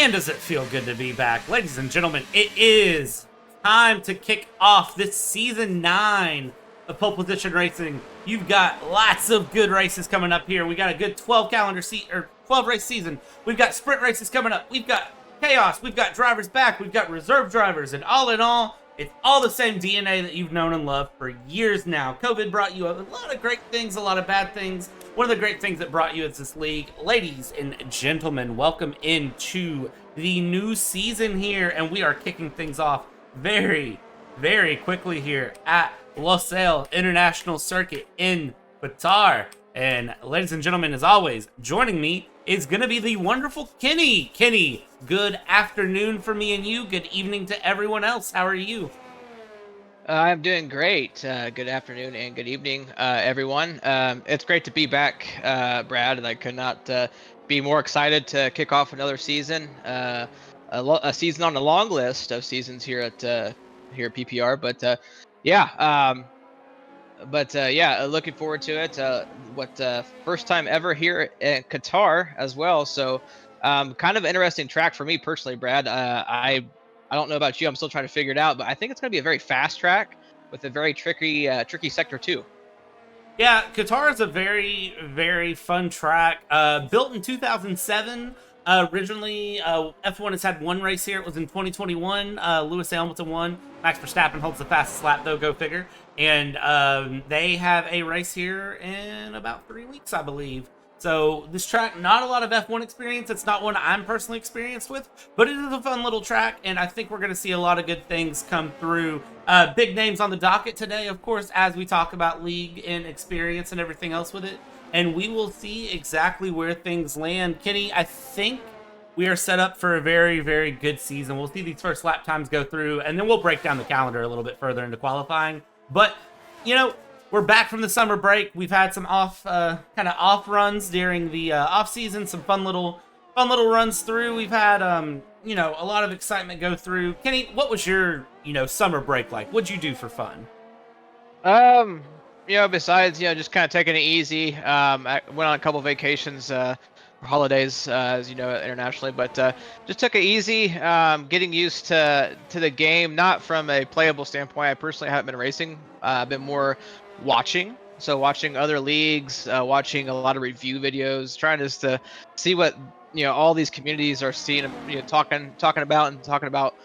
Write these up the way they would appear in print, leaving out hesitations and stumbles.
Man, does it feel good to be back. Ladies and gentlemen, it is time to kick off this Season 9 of Pole Position Racing. You've got lots of good races coming up here. We got a good 12 race season. We've got sprint races coming up. We've got chaos. We've got drivers back. We've got reserve drivers. And all in all, it's all the same DNA that you've known and loved for years now. COVID brought you a lot of great things, a lot of bad things. One of the great things that brought you is this league. Ladies and gentlemen, welcome into the new season here. And we are kicking things off very, very quickly here at Losail International Circuit in Qatar. And ladies and gentlemen, as always, joining me is going to be the wonderful Kenny. Kenny, good afternoon for me and you. Good evening to everyone else. How are you? I'm doing great. Good afternoon and good evening, everyone. It's great to be back, Brad, and I could not be more excited to kick off another season. A season on the long list of seasons here at PPR, but looking forward to it. First time ever here at Qatar as well, so kind of interesting track for me personally, Brad. I don't know about you, I'm still trying to figure it out, but I think it's going to be a very fast track with a very tricky sector too. Yeah, Qatar is a very, very fun track. Built in 2007. Originally, F1 has had one race here. It was in 2021. Lewis Hamilton won. Max Verstappen holds the fastest lap, though. Go figure. And they have a race here in about 3 weeks, I believe. So this track, not a lot of F1 experience. It's not one I'm personally experienced with, but it is a fun little track, and I think we're going to see a lot of good things come through. Big names on the docket today, of course, as we talk about league and experience and everything else with it. And we will see exactly where things land. Kenny, I think we are set up for a very, very good season. We'll see these first lap times go through, and then we'll break down the calendar a little bit further into qualifying. But, you know, we're back from the summer break. We've had some off runs during the off season, some fun little runs through. We've had a lot of excitement go through. Kenny, what was your summer break like? What'd you do for fun? Besides just kind of taking it easy. I went on a couple vacations for holidays, as you know, internationally, but just took it easy. Getting used to the game, not from a playable standpoint. I personally haven't been racing. I've been more watching other leagues, watching a lot of review videos, trying just to see what all these communities are seeing, talking about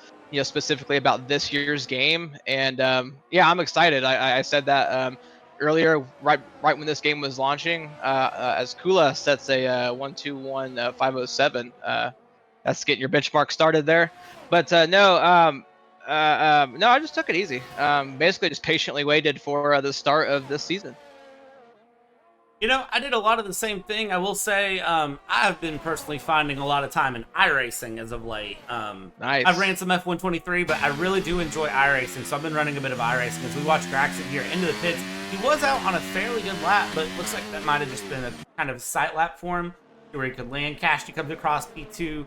specifically about this year's game. And I'm excited. I said that earlier, right when this game was launching, as Kula sets a 1:21.507. That's getting your benchmark started there. But no, I just took it easy. Basically just patiently waited for the start of this season. I did a lot of the same thing. I will say I've been personally finding a lot of time in iRacing as of late. Nice. I've ran some F123, but I really do enjoy iRacing, so I've been running a bit of iRacing. As we watch Graxon here into the pits, he was out on a fairly good lap, but looks like that might have just been a kind of sight lap for him, where he could land. Cashty comes across P2.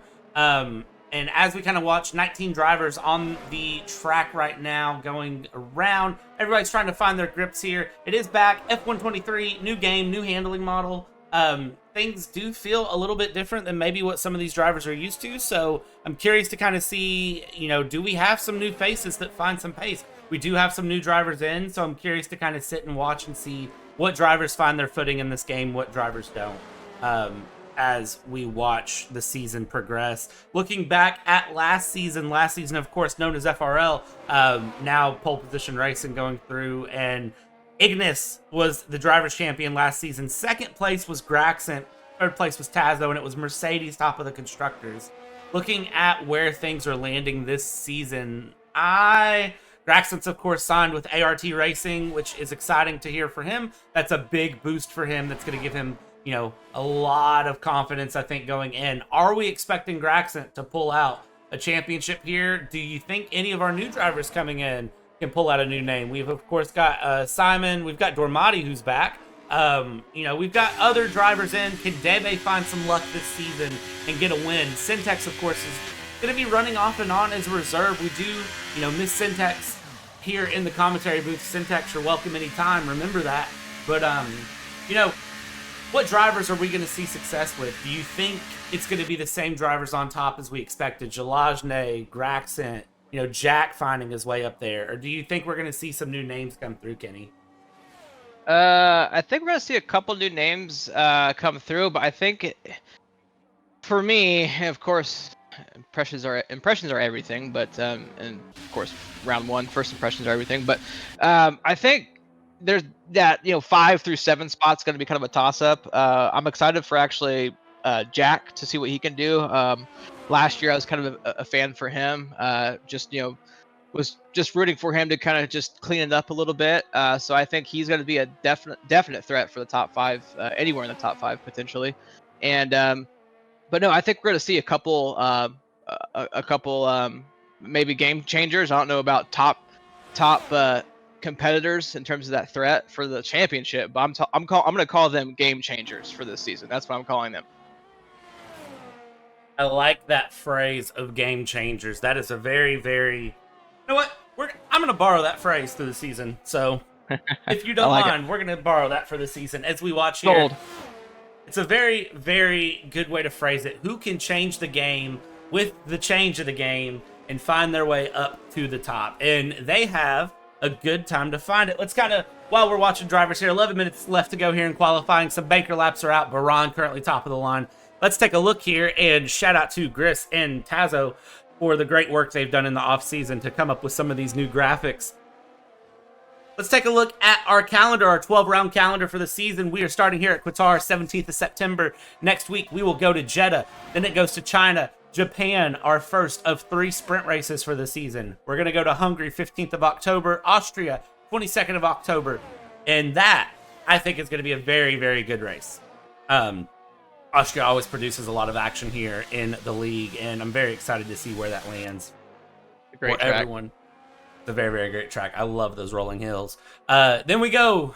And as we kind of watch 19 drivers on the track right now going around, everybody's trying to find their grips here. It is back, F123, new game, new handling model. Things do feel a little bit different than maybe what some of these drivers are used to. So I'm curious to kind of see, do we have some new faces that find some pace? We do have some new drivers in, so I'm curious to kind of sit and watch and see what drivers find their footing in this game, what drivers don't. As we watch the season progress. Looking back at last season, of course, known as FRL, now Pole Position Racing going through, and Ignis was the driver's champion last season. Second place was Graxon. Third place was Tazo, and it was Mercedes top of the constructors. Looking at where things are landing this season, Graxon's, of course, signed with ART Racing, which is exciting to hear for him. That's a big boost for him. That's going to give him a lot of confidence, I think, going in. Are we expecting Graxon to pull out a championship here? Do you think any of our new drivers coming in can pull out a new name? We've, of course, got Simon. We've got Dormati, who's back. We've got other drivers in. Can Debe find some luck this season and get a win? Syntax, of course, is going to be running off and on as a reserve. We do, miss Syntax here in the commentary booth. Syntax, you're welcome anytime. Remember that. But, what drivers are we going to see success with? Do you think it's going to be the same drivers on top as we expected? Jalajne, Graxent, Jack finding his way up there, or do you think we're going to see some new names come through, Kenny? I think we're gonna see a couple new names come through, but I think for me, of course, impressions are everything. But and of course, round one, first impressions are everything. But I think there's that 5 through 7 spots going to be kind of a toss up. I'm excited for actually Jack to see what he can do. Last year I was kind of a fan for him. Was just rooting for him to kind of just clean it up a little bit. So I think he's going to be a definite threat for the top 5, anywhere in the top 5 potentially. And but no, I think we're going to see a couple maybe game changers. I don't know about top competitors in terms of that threat for the championship, but I'm going to call them game changers for this season. That's what I'm calling them. I like that phrase of game changers. That is a very, very... You know what? I'm going to borrow that phrase through the season. So, if you don't mind, we're going to borrow that for the season as we watch here. Gold. It's a very, very good way to phrase it. Who can change the game with the change of the game and find their way up to the top? And they have a good time to find it. Let's kind of, while we're watching drivers here, 11 minutes left to go here in qualifying. Some banker laps are out. Baran currently top of the line. Let's take a look here, and shout out to Gris and Tazo for the great work they've done in the offseason to come up with some of these new graphics. Let's take a look at our calendar, our 12-round calendar for the season. We are starting here at Qatar, 17th of September. Next week, we will go to Jeddah. Then it goes to China, Japan, our first of 3 sprint races for the season. We're going to go to Hungary, 15th of October, Austria, 22nd of October. And that, I think, is going to be a very, very good race. Austria always produces a lot of action here in the league, and I'm very excited to see where that lands. Great track. Everyone. It's a very, very great track. I love those rolling hills. Then we go,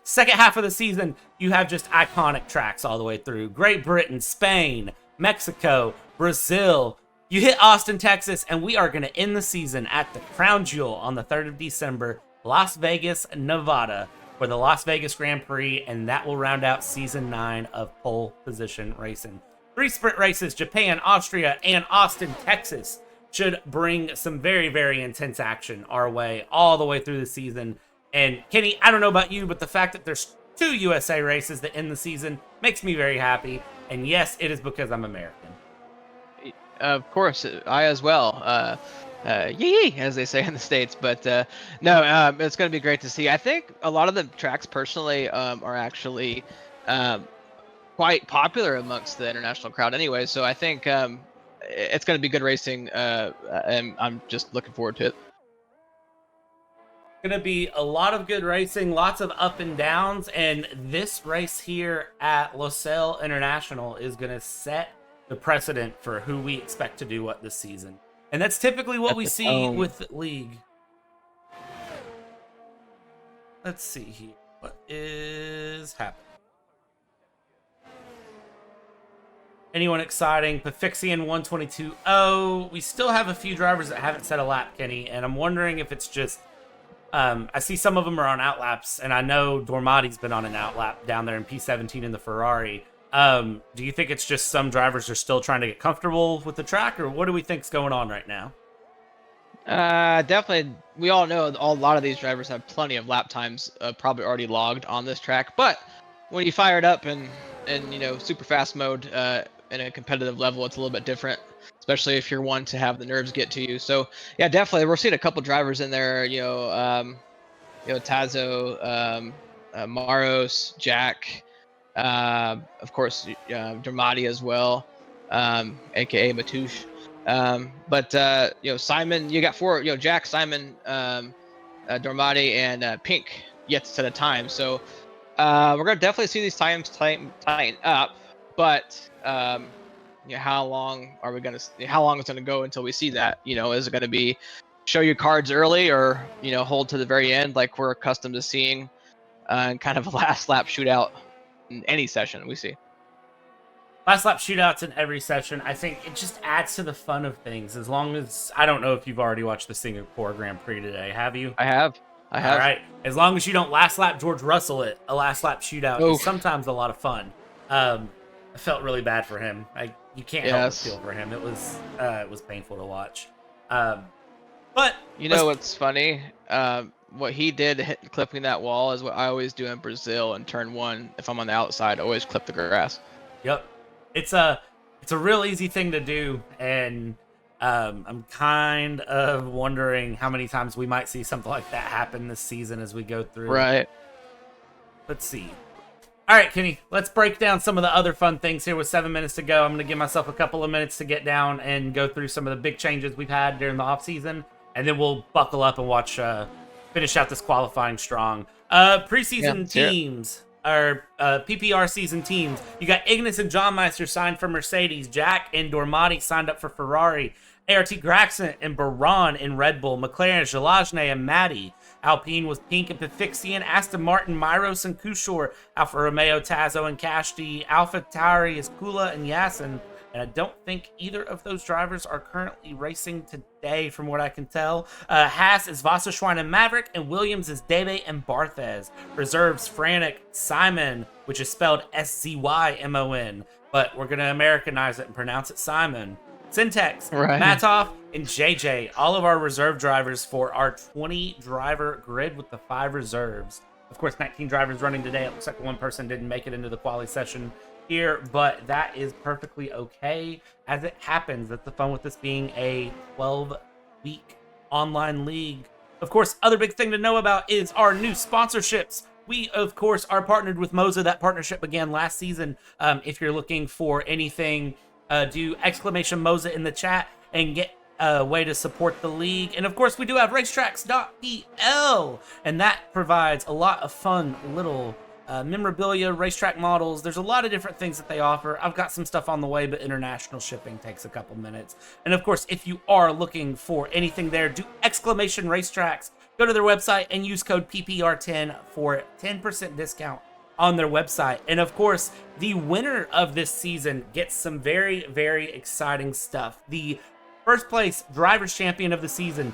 second half of the season, you have just iconic tracks all the way through. Great Britain, Spain, Mexico, Brazil. You hit Austin, Texas, and we are going to end the season at the Crown Jewel on the 3rd of December, Las Vegas, Nevada, for the Las Vegas Grand Prix, and that will round out Season 9 of Pole Position Racing. 3 sprint races, Japan, Austria, and Austin, Texas, should bring some very, very intense action our way all the way through the season. And Kenny, I don't know about you, but the fact that there's 2 USA races that end the season makes me very happy. And yes, it is because I'm American. Of course, I as well. Yee, as they say in the States. But no, it's going to be great to see. I think a lot of the tracks personally are actually quite popular amongst the international crowd anyway. So I think it's going to be good racing, and I'm just looking forward to it. Going to be a lot of good racing, lots of up and downs, and this race here at Losail International is going to set the precedent for who we expect to do what this season. And that's typically what we see with the league. Let's see here. What is happening? Anyone exciting? Pafixian 122.0. We still have a few drivers that haven't set a lap, Kenny, and I'm wondering if it's just... I see some of them are on outlaps, and I know Dormati's been on an outlap down there in P17 in the Ferrari. Do you think it's just some drivers are still trying to get comfortable with the track, or what do we think's going on right now? Definitely. We all know a lot of these drivers have plenty of lap times probably already logged on this track, but when you fire it up in super fast mode in a competitive level, it's a little bit different, especially if you're one to have the nerves get to you. So yeah, definitely we're seeing a couple drivers in there, Tazo, Maros, Jack, of course, Dramati as well, aka Matouche. But Simon, you got 4, Jack, Simon, Dormati, and Pink yet to set a time. So we're gonna definitely see these times tighten up. But how long it's gonna go until we see that? Is it gonna be show your cards early, or hold to the very end like we're accustomed to seeing, and kind of a last lap shootout in any session we see? Last lap shootouts in every session. I think it just adds to the fun of things. As long as, I don't know if you've already watched the Singapore Grand Prix today. Have you? I have. All right. As long as you don't last lap George Russell it, a last lap shootout is sometimes a lot of fun. I felt really bad for him. you can't help but feel for him. It was painful to watch. But you know what's funny? What he did clipping that wall is what I always do in Brazil in turn 1. If I'm on the outside, I always clip the grass. Yep, it's a real easy thing to do, and I'm kind of wondering how many times we might see something like that happen this season as we go through. Right. Let's see. All right, Kenny, let's break down some of the other fun things here with 7 minutes to go. I'm going to give myself a couple of minutes to get down and go through some of the big changes we've had during the offseason, and then we'll buckle up and watch finish out this qualifying strong. Preseason teams, or PPR season teams. You got Ignis and John Meister signed for Mercedes. Jack and Dormati signed up for Ferrari. ART Graxon and Baran in Red Bull. McLaren, Jalajne, and Maddie. Alpine was Pink and Pifixian. Aston Martin, Myros and Kushor. Alfa Romeo, Tazo and Kashti. Alpha Tauri is Kula and Yasin. And I don't think either of those drivers are currently racing today, from what I can tell. Haas is Wasserschwein and Maverick, and Williams is Debe and Barthez. Reserves, Frantic, Simon, which is spelled S-Z-Y-M-O-N, but we're going to Americanize it and pronounce it Simon. Syntex, right. Matov, and JJ, all of our reserve drivers for our 20-driver grid with the 5 reserves. Of course, 19 drivers running today. It looks like one person didn't make it into the quali session here, but that is perfectly okay. As it happens, that's the fun with this being a 12-week online league. Of course, other big thing to know about is our new sponsorships. We, of course, are partnered with Moza. That partnership began last season. If you're looking for anything, do exclamation Moza in the chat and get a way to support the league. And of course, we do have racetracks.pl, and that provides a lot of fun little memorabilia, racetrack models. There's a lot of different things that they offer. I've got some stuff on the way, but international shipping takes a couple minutes. And of course, if you are looking for anything there, do exclamation racetracks. Go to their website and use code PPR10 for 10% discount on their website. And of course, the winner of this season gets some very, very exciting stuff. The first place driver's champion of the season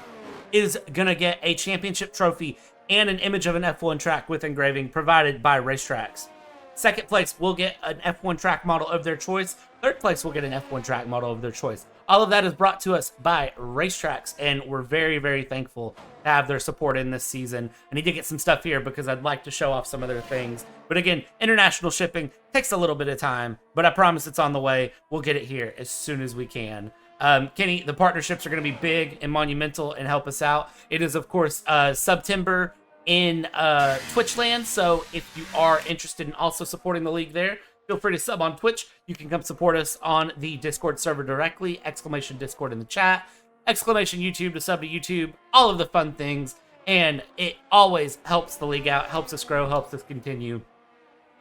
is gonna get a championship trophy and an image of an F1 track with engraving provided by Racetracks. Second place will get an F1 track model of their choice. Third place will get an F1 track model of their choice. All of that is brought to us by Racetracks, and we're very, very thankful to have their support in this season. I need to get some stuff here because I'd like to show off some of their things. But again, international shipping takes a little bit of time, but I promise it's on the way. We'll get it here as soon as we can. Kenny, the partnerships are going to be big and monumental and help us out. It is, of course, September in Twitchland, so if you are interested in also supporting the league there, feel free to sub on Twitch. You can come support us on the Discord server directly, exclamation Discord in the chat, exclamation YouTube to sub to YouTube, all of the fun things, and it always helps the league out, helps us grow, helps us continue.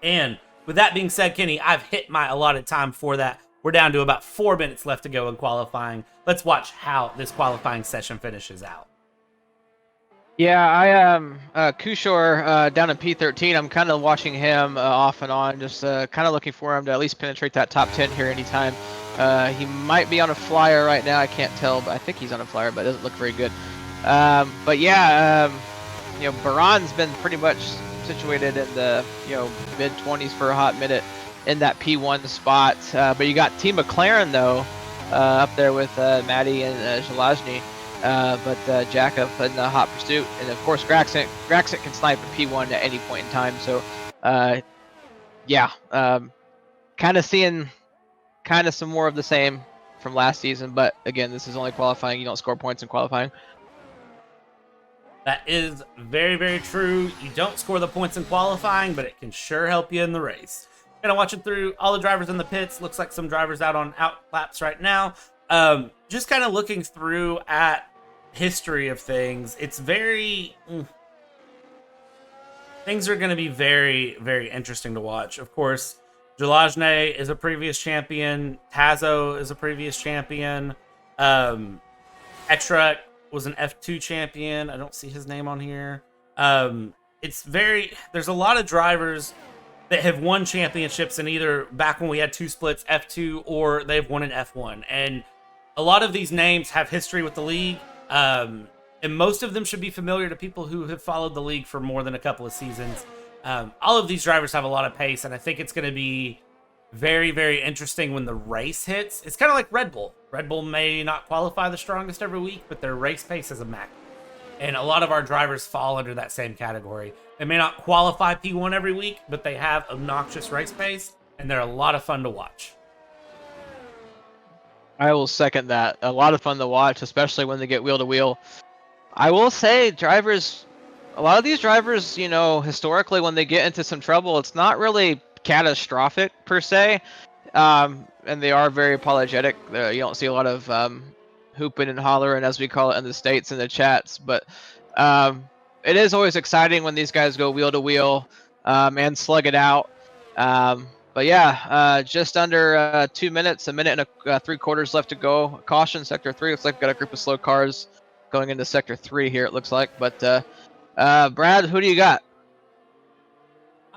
And with that being said, Kenny, I've hit my allotted time for that. We're down to about 4 minutes left to go in qualifying. Let's watch how this qualifying session finishes out. Yeah, I Kushor down in P13. I'm kind of watching him off and on, just kind of looking for him to at least penetrate that top 10 here anytime. He might be on a flyer right now. I can't tell, but I think he's on a flyer, but it doesn't look very good. But yeah, you know, Baran's been pretty much situated in the mid 20s for a hot minute in that P1 spot. But you got Team McLaren though up there with Maddie and Jalajny. But Jack up in the hot pursuit, and of course Graxon can snipe a P1 at any point in time. So, yeah, kind of seeing some more of the same from last season. But again, this is only qualifying. You don't score points in qualifying. That is very, very true. You don't score the points in qualifying, but it can sure help you in the race. Kind of watching through all the drivers in the pits. Looks like some drivers out on out laps right now. Just kind of looking through at history of things. It's very things are going to be very, very interesting to watch. Of course, Jalajne is a previous champion. Tazo is a previous champion. Extra was an F2 champion. I don't see his name on here. There's a lot of drivers that have won championships in either back when we had 2 splits, F2, or they've won an F1. And a lot of these names have history with the league. And most of them should be familiar to people who have followed the league for more than a couple of seasons. All of these drivers have a lot of pace, and I think it's going to be very, very interesting when the race hits. It's kind of like Red Bull. Red Bull may not qualify the strongest every week, but their race pace is immaculate. And a lot of our drivers fall under that same category. They may not qualify P1 every week, but they have obnoxious race pace, and they're a lot of fun to watch. I will second that. A lot of fun to watch, especially when they get wheel to wheel. I will say, a lot of these drivers, you know, historically, when they get into some trouble, it's not really catastrophic per se, and they are very apologetic. You don't see a lot of hooping and hollering, as we call it in the States, in the chats, but it is always exciting when these guys go wheel to wheel and slug it out. But yeah, just under 2 minutes, a minute and 3/4 left to go. Caution, Sector 3. Looks like we've got a group of slow cars going into Sector 3 here, it looks like. But Brad, who do you got?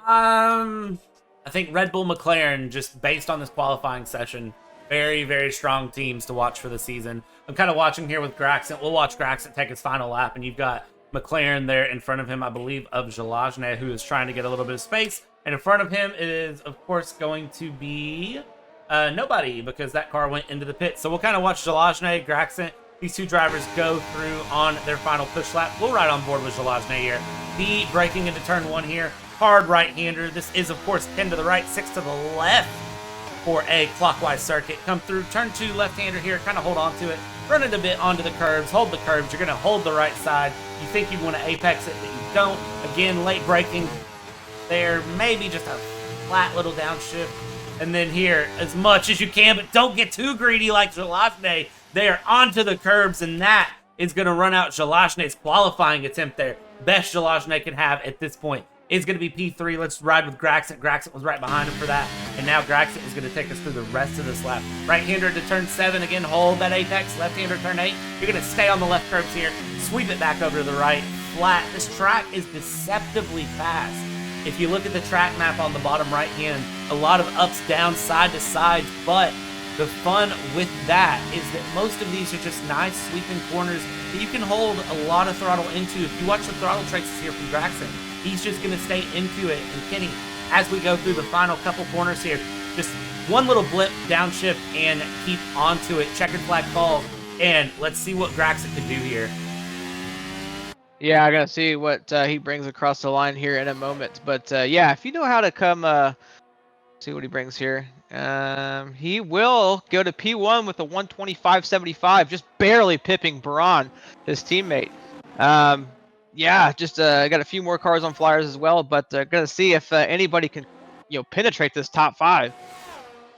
I think Red Bull, McLaren, just based on this qualifying session, very, very strong teams to watch for the season. I'm kind of watching here with Graxon. We'll watch Graxon take his final lap, and you've got McLaren there in front of him, I believe, of Jalajne, who is trying to get a little bit of space. And in front of him is, of course, going to be nobody, because that car went into the pit. So we'll kind of watch Jalajne, Graxon, these two drivers go through on their final push lap. We'll ride on board with Jalajne here. B braking into turn 1 here. Hard right-hander. This is, of course, 10 to the right, 6 to the left for a clockwise circuit. Come through turn 2, left-hander here. Kind of hold on to it. Run it a bit onto the curbs. Hold the curbs. You're going to hold the right side. You think you want to apex it, but you don't. Again, late braking there. Maybe just a flat little downshift. And then here, as much as you can, but don't get too greedy like Jalajne. They are onto the curbs, and that is going to run out Jalajne's qualifying attempt there. Best Jalajne can have at this point is going to be P3. Let's ride with Graxon. Graxon was right behind him for that. And now Graxon is going to take us through the rest of this lap. Right-hander to turn 7. Again, hold that apex. Left-hander turn 8. You're going to stay on the left curbs here. Sweep it back over to the right. Flat. This track is deceptively fast. If you look at the track map on the bottom right hand, a lot of ups, downs, side to sides, but the fun with that is that most of these are just nice sweeping corners that you can hold a lot of throttle into. If you watch the throttle traces here from Graxon, he's just going to stay into it. And Kenny, as we go through the final couple corners here, just one little blip, downshift, and keep onto it. Checkered flag call, and let's see what Graxon can do here. Yeah, I gotta see what he brings across the line here in a moment. But yeah, if you know how to come, see what he brings here. He will go to P1 with a 125.75, just barely pipping Braun, his teammate. Yeah, just got a few more cars on flyers as well, but gonna see if anybody can, penetrate this top 5.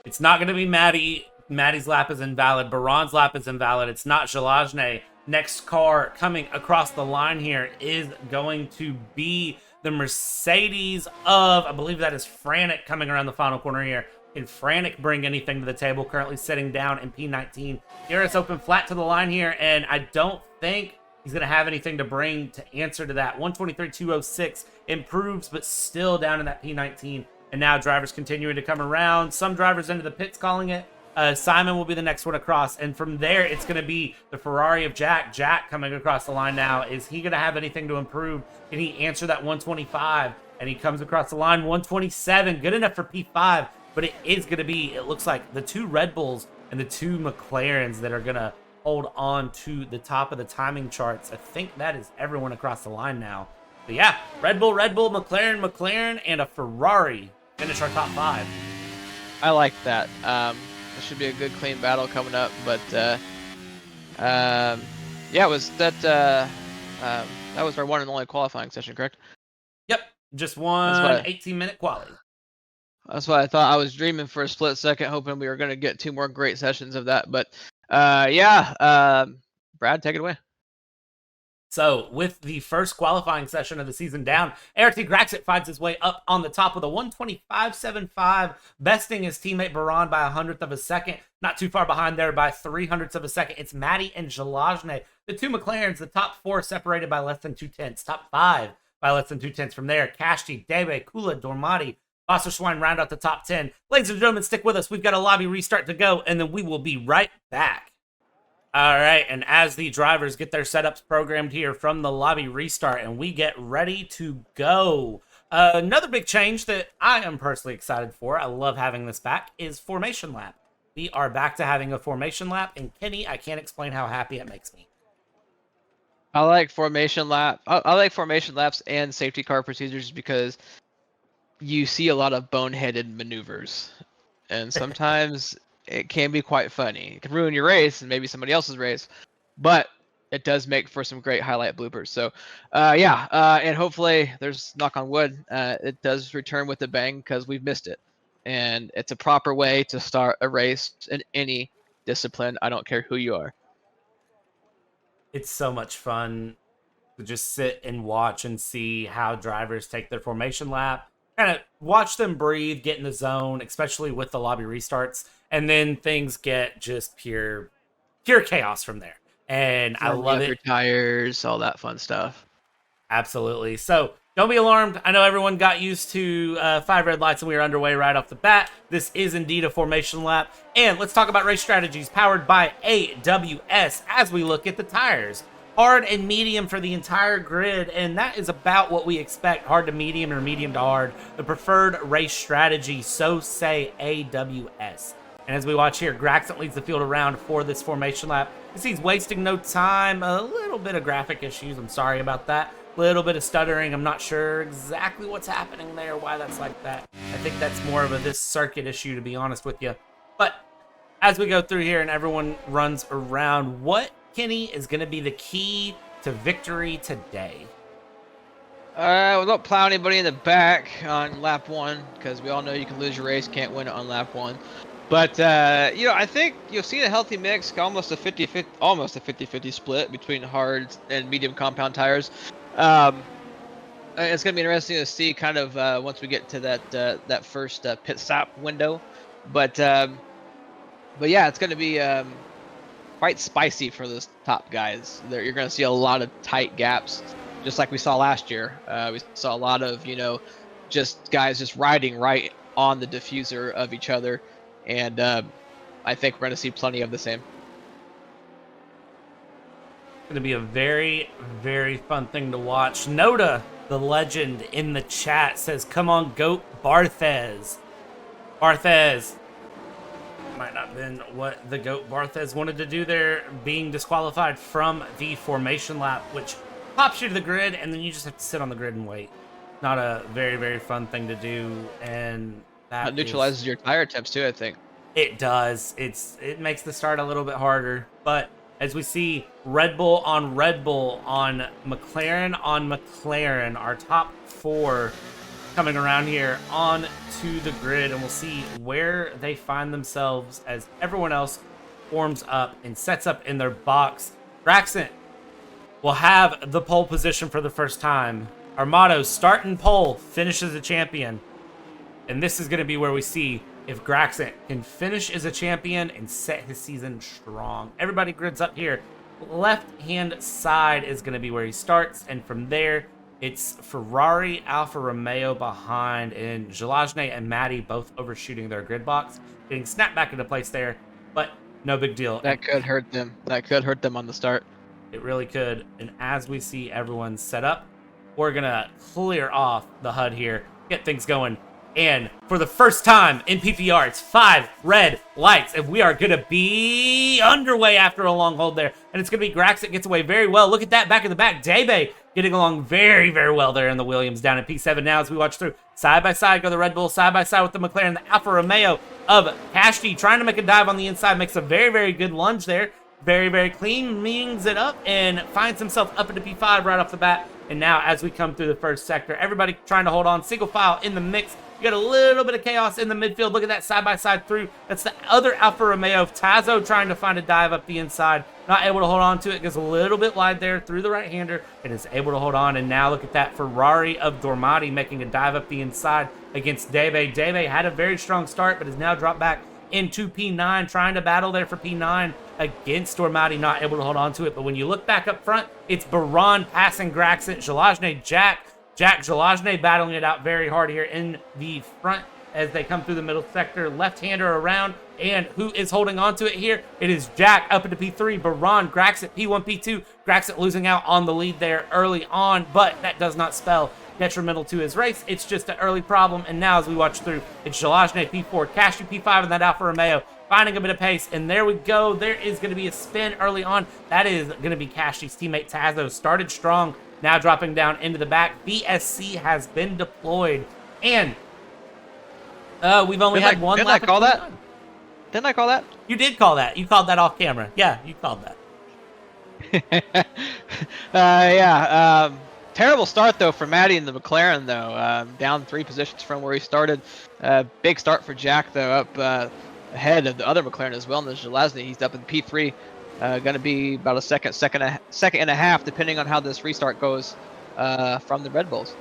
It's not gonna be Maddie. Maddie's lap is invalid. Baran's lap is invalid. It's not Jalajne. Next car coming across the line here is going to be the Mercedes of, I believe that is Frantic coming around the final corner here. Can Frantic bring anything to the table? Currently sitting down in P19. Here it's open flat to the line here, and I don't think he's going to have anything to bring to answer to that. 123.206 improves, but still down in that P19. And now drivers continuing to come around. Some drivers into the pits calling it. Simon will be the next one across, and from there it's going to be the Ferrari of Jack. Jack coming across the line now. Is he going to have anything to improve? Can he answer that 125? And he comes across the line, 127. Good enough for P5, but it is going to be, it looks like, the 2 Red Bulls and the 2 McLarens that are going to hold on to the top of the timing charts. I think that is everyone across the line now. But yeah, Red Bull, McLaren, and a Ferrari finish our top 5. I like that. This should be a good, clean battle coming up. But yeah, was that that was our one and only qualifying session, correct? Yep, just one 18-minute quality. That's what I thought. I was dreaming for a split second, hoping we were going to get 2 more great sessions of that. But yeah, Brad, take it away. So, with the first qualifying session of the season down, ART Graxon finds his way up on the top with a 125.75, besting his teammate Baran by 100th of a second. Not too far behind there by 300ths of a second. It's Maddie and Jalajne. The 2 McLarens, the top 4 separated by less than 2/10. Top 5 by less than 2/10. From there, Kashti, Debe, Kula, Dormati, Wasserschwein round out the top 10. Ladies and gentlemen, stick with us. We've got a lobby restart to go, and then we will be right back. All right, and as the drivers get their setups programmed here from the lobby restart and we get ready to go Another big change that I am personally excited for, I love having this back, is Formation Lap. We are back to having a Formation Lap, and Kenny, I can't explain how happy it makes me. I like formation lap. I like formation laps and safety car procedures because you see a lot of boneheaded maneuvers, and sometimes it can be quite funny. It can ruin your race and maybe somebody else's race, but it does make for some great highlight bloopers. So, and hopefully, there's knock on wood, it does return with a bang because we've missed it, and it's a proper way to start a race in any discipline. I don't care who you are. It's so much fun to just sit and watch and see how drivers take their formation lap, kind of watch them breathe, get in the zone, especially with the lobby restarts, and then things get just pure chaos from there. And I love Your it. tires, all that fun stuff. Absolutely. So don't be alarmed. I know everyone got used to 5 red lights and we are underway right off the bat. This is indeed a formation lap. And let's talk about race strategies powered by AWS as we look at the tires. Hard and medium for the entire grid, and that is about what we expect. Hard to medium or medium to hard. The preferred race strategy, so say AWS. And as we watch here, Graxon leads the field around for this formation lap. He's wasting no time. A little bit of graphic issues. I'm sorry about that. Little bit of stuttering. I'm not sure exactly what's happening there, why that's like that. I think that's more of a this circuit issue, to be honest with you. But as we go through here and everyone runs around, what, Kenny, is going to be the key to victory today? We don't plow anybody in the back on lap 1 because we all know you can lose your race, can't win it on lap 1. But I think you'll see a healthy mix, almost a 50-50 split between hard and medium compound tires. It's gonna be interesting to see kind of once we get to that first pit stop window. But yeah, it's gonna be quite spicy for those top guys. You're gonna see a lot of tight gaps, just like we saw last year. We saw a lot of just guys just riding right on the diffuser of each other. And I think we're going to see plenty of the same. It's going to be a very, very fun thing to watch. Noda, the legend in the chat, says, come on, GOAT Barthez. Barthez. Might not have been what the GOAT Barthez wanted to do there, being disqualified from the formation lap, which pops you to the grid, and then you just have to sit on the grid and wait. Not a very, very fun thing to do, and that neutralizes your tire temps too, I think. It does. It makes the start a little bit harder. But as we see Red Bull on McLaren, our top 4 coming around here on to the grid, and we'll see where they find themselves as everyone else forms up and sets up in their box. Graxon will have the pole position for the first time. Our motto, start in pole, finish as a champion. And this is going to be where we see if Graxon can finish as a champion and set his season strong. Everybody grids up here. Left-hand side is going to be where he starts. And from there, it's Ferrari, Alfa Romeo behind, and Jalajne and Maddie both overshooting their grid box. Getting snapped back into place there, but no big deal. That could hurt them. That could hurt them on the start. It really could. And as we see everyone set up, we're going to clear off the HUD here, get things going. And for the first time in PPR, it's 5 red lights. And we are going to be underway after a long hold there. And it's going to be Graxon gets away very well. Look at that back in the back. Debe getting along very, very well there in the Williams down in P7 now as we watch through. Side by side go the Red Bull. Side by side with the McLaren. The Alfa Romeo of Kashti trying to make a dive on the inside. Makes a very, very good lunge there. Very, very clean. Means it up and finds himself up into P5 right off the bat. And now as we come through the first sector, everybody trying to hold on. Single file in the mix. You got a little bit of chaos in the midfield. Look at that side-by-side through. That's the other Alfa Romeo of Tazo trying to find a dive up the inside. Not able to hold on to it. Gets a little bit wide there through the right-hander and is able to hold on. And now look at that Ferrari of Dormati making a dive up the inside against Debe. Debe had a very strong start, but has now dropped back into P9, trying to battle there for P9 against Dormati, not able to hold on to it. But when you look back up front, it's Baran passing Graxon, Jalajne, Jack Jalajne battling it out very hard here in the front as they come through the middle sector. Left-hander around, and who is holding on to it here? It is Jack up into P3. Baran, Graxon, P1, P2. Graxon losing out on the lead there early on, but that does not spell detrimental to his race. It's just an early problem. And now as we watch through, it's Jalajne P4, Cashy P5, and that Alfa Romeo finding a bit of pace. And there we go. There is going to be a spin early on. That is going to be Cashy's teammate Tazo. Started strong, now dropping down into the back. BSC has been deployed. And we've only had one lap. Didn't I call that? Didn't I call that? You did call that. You called that off camera. Yeah, you called that. Yeah. Terrible start, though, for Maddie in the McLaren, though. Down 3 positions from where he started. Big start for Jack, though, up ahead of the other McLaren as well. And there's Jalajne. He's up in P3. Going to be about a second and a half, depending on how this restart goes from the Red Bulls.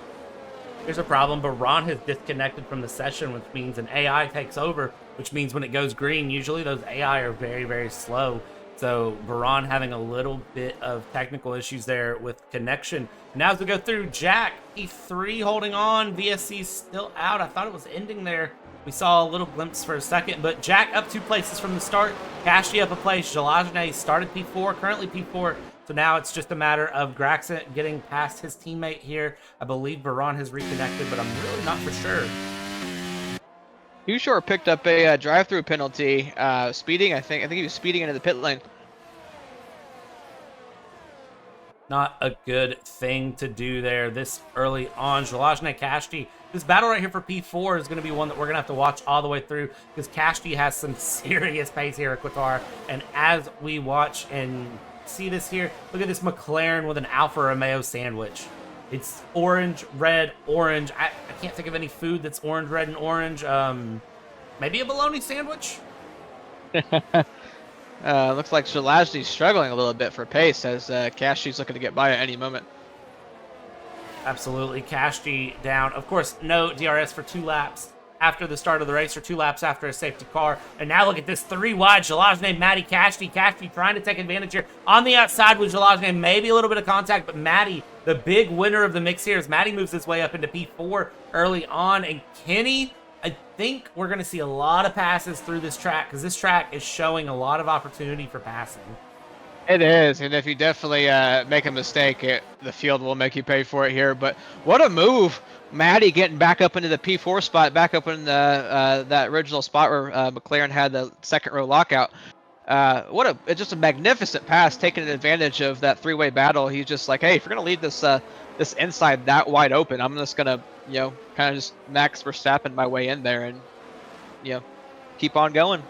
There's a problem. Baran has disconnected from the session, which means an AI takes over, which means when it goes green, usually those AI are very, very slow. So Baran having a little bit of technical issues there with connection. Now as we go through, Jack, E3 holding on. VSC still out. I thought it was ending there. We saw a little glimpse for a second, but Jack up 2 places from the start. Cashy up a place. Jalajne started P4, currently P4. So now it's just a matter of Graxent getting past his teammate here. I believe Baran has reconnected, but I'm really not for sure. Ushore picked up a drive-through penalty, speeding. I think he was speeding into the pit lane. Not a good thing to do there this early on. Jalajne Kashti. This battle right here for P4 is going to be one that we're going to have to watch all the way through because Kashti has some serious pace here at Qatar. And as we watch and see this here, look at this McLaren with an Alfa Romeo sandwich. It's orange, red, orange. I can't think of any food that's orange, red, and orange. Maybe a bologna sandwich? Looks like Jalajne's struggling a little bit for pace as Cashy's looking to get by at any moment. Absolutely. Cashy down. Of course, no DRS for 2 laps after the start of the race, or 2 laps after a safety car. And now look at this 3 wide. Jalajne, Maddie, Cashy. Cashy trying to take advantage here on the outside with Jalajne. Maybe a little bit of contact, but Maddie, the big winner of the mix here, as Maddie moves his way up into P4 early on. And Kenny, I think we're going to see a lot of passes through this track because this track is showing a lot of opportunity for passing. It is, and if you definitely make a mistake, the field will make you pay for it here. But what a move. Maddie getting back up into the P4 spot, back up in that original spot where McLaren had the second row lockout. It's just a magnificent pass, taking advantage of that 3-way battle. He's just like, hey, if you're gonna leave this inside that wide open, I'm just gonna, kind of just Max Verstappen my way in there and, keep on going.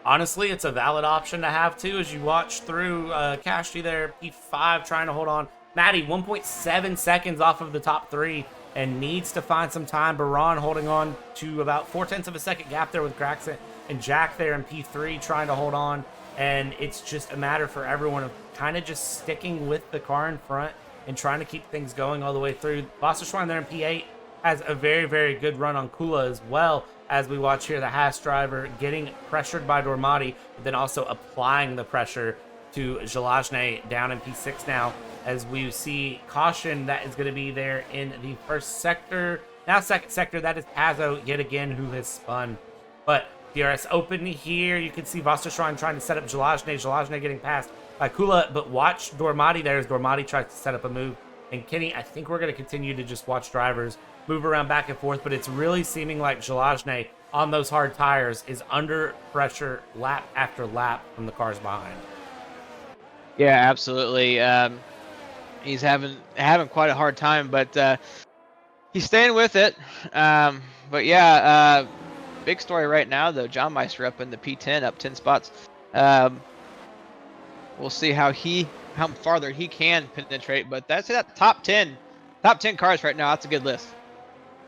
Honestly, it's a valid option to have too as you watch through Cashy there, P5 trying to hold on. Maddie 1.7 seconds off of the top 3 and needs to find some time. Baran holding on to about 0.4 of a second gap there with Graxent, and Jack there in P3 trying to hold on. And it's just a matter for everyone of kind of just sticking with the car in front and trying to keep things going all the way through. Wasserschwein there in P8 has a very, very good run on Kula as well, as we watch here the Haas driver getting pressured by Dormati, but then also applying the pressure to Jalajne down in P6 now, as we see caution that is going to be there in the first sector. Now second sector, that is Pazzo yet again who has spun. But DRS open here. You can see Wasserschwein trying to set up Jalajne. Jalajne getting passed by Kula, but watch Dormati there as Dormati tries to set up a move. And Kenny, I think we're going to continue to just watch drivers move around back and forth, but it's really seeming like Jalajne on those hard tires is under pressure lap after lap from the cars behind. Yeah, absolutely. He's having quite a hard time, but he's staying with it. But yeah, big story right now though. John Meister up in the P10, up 10 spots. We'll see how farther he can penetrate, but that's that top 10 cars right now. That's a good list.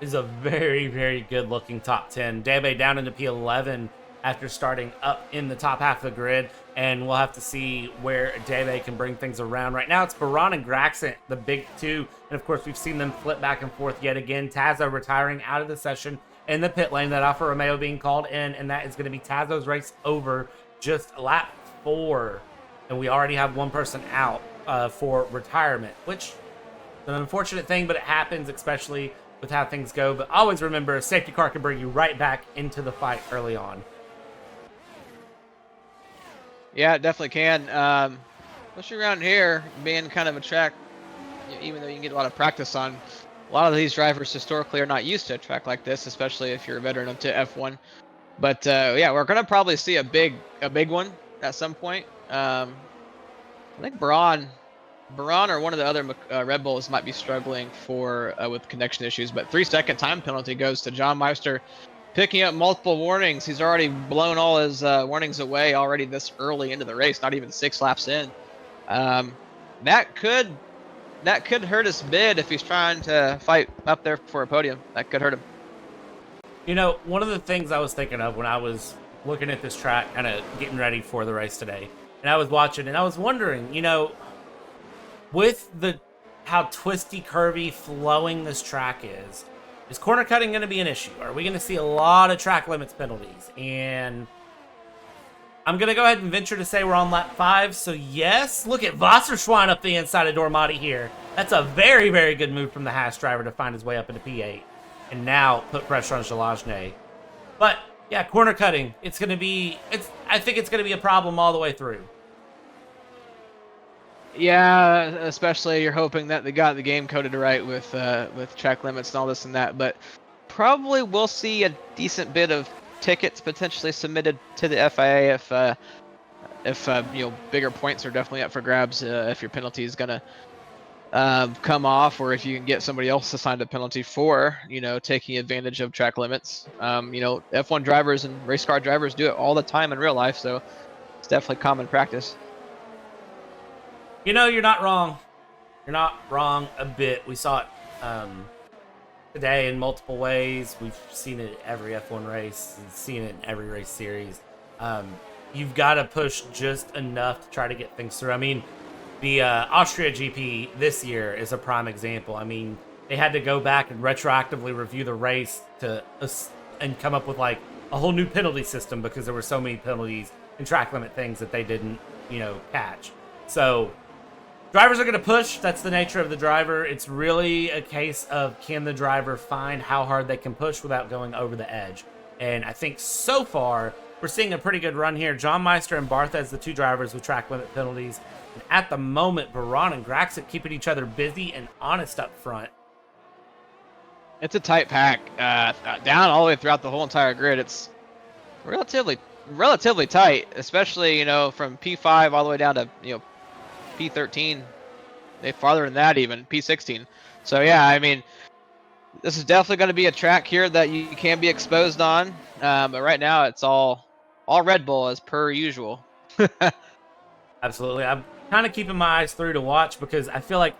Is a very, very good looking top 10. Debe down into P11 after starting up in the top half of the grid, and we'll have to see where Debe can bring things around. Right now it's Baran and Graxent, the big 2, and of course we've seen them flip back and forth yet again. Tazo retiring out of the session in the pit lane, that Alfa Romeo being called in, and that is going to be Tazo's race over just lap 4, and we already have one person out for retirement, which is an unfortunate thing, but it happens, especially with how things go. But always remember, a safety car can bring you right back into the fight early on. Yeah, it definitely can. Especially around here, being kind of a track, even though you can get a lot of practice on, A lot of these drivers historically are not used to a track like this, especially if you're a veteran up to F1. But yeah, we're gonna probably see a big one at some point. I think Baran or one of the other Red Bulls might be struggling with connection issues. But 3-second time penalty goes to John Meister, picking up multiple warnings. He's already blown all his warnings away already this early into the race, not even 6 laps in. That could hurt his bid if he's trying to fight up there for a podium. That could hurt him. You know, one of the things I was thinking of when I was looking at this track, kind of getting ready for the race today, and I was watching, and I was wondering, you know, with how twisty, curvy, flowing this track is corner cutting going to be an issue? Are we going to see a lot of track limits penalties? And I'm going to go ahead and venture to say we're on lap 5. So yes, look at Wasserschwein up the inside of Dormati here. That's a very, very good move from the Haas driver to find his way up into P8. And now put pressure on Zalazny. But yeah, corner cutting, I think it's going to be a problem all the way through. Yeah, especially you're hoping that they got the game coded right with track limits and all this and that, but probably we'll see a decent bit of tickets potentially submitted to the FIA if you know, bigger points are definitely up for grabs if your penalty is gonna come off, or if you can get somebody else assigned a penalty for, you know, taking advantage of track limits. You know, F1 drivers and race car drivers do it all the time in real life, so it's definitely common practice. You know, you're not wrong. You're not wrong a bit. We saw it today in multiple ways. We've seen it at every F1 race and seen it in every race series. You've got to push just enough to try to get things through. I mean, the Austria GP this year is a prime example. I mean, they had to go back and retroactively review the race and come up with like a whole new penalty system because there were so many penalties and track limit things that they didn't, you know, catch. So drivers are going to push. That's the nature of the driver. It's really a case of, can the driver find how hard they can push without going over the edge? And I think so far, we're seeing a pretty good run here. John Meister and Barthez, the 2 drivers with track limit penalties. And at the moment, Baran and Graxit keeping each other busy and honest up front. It's a tight pack. Down all the way throughout the whole entire grid. It's relatively tight, especially, you know, from P5 all the way down to, you know, P13, they farther than that even, P16. So yeah, I mean, this is definitely going to be a track here that you can be exposed on. But right now it's all Red Bull as per usual. Absolutely. I'm kind of keeping my eyes through to watch because I feel like,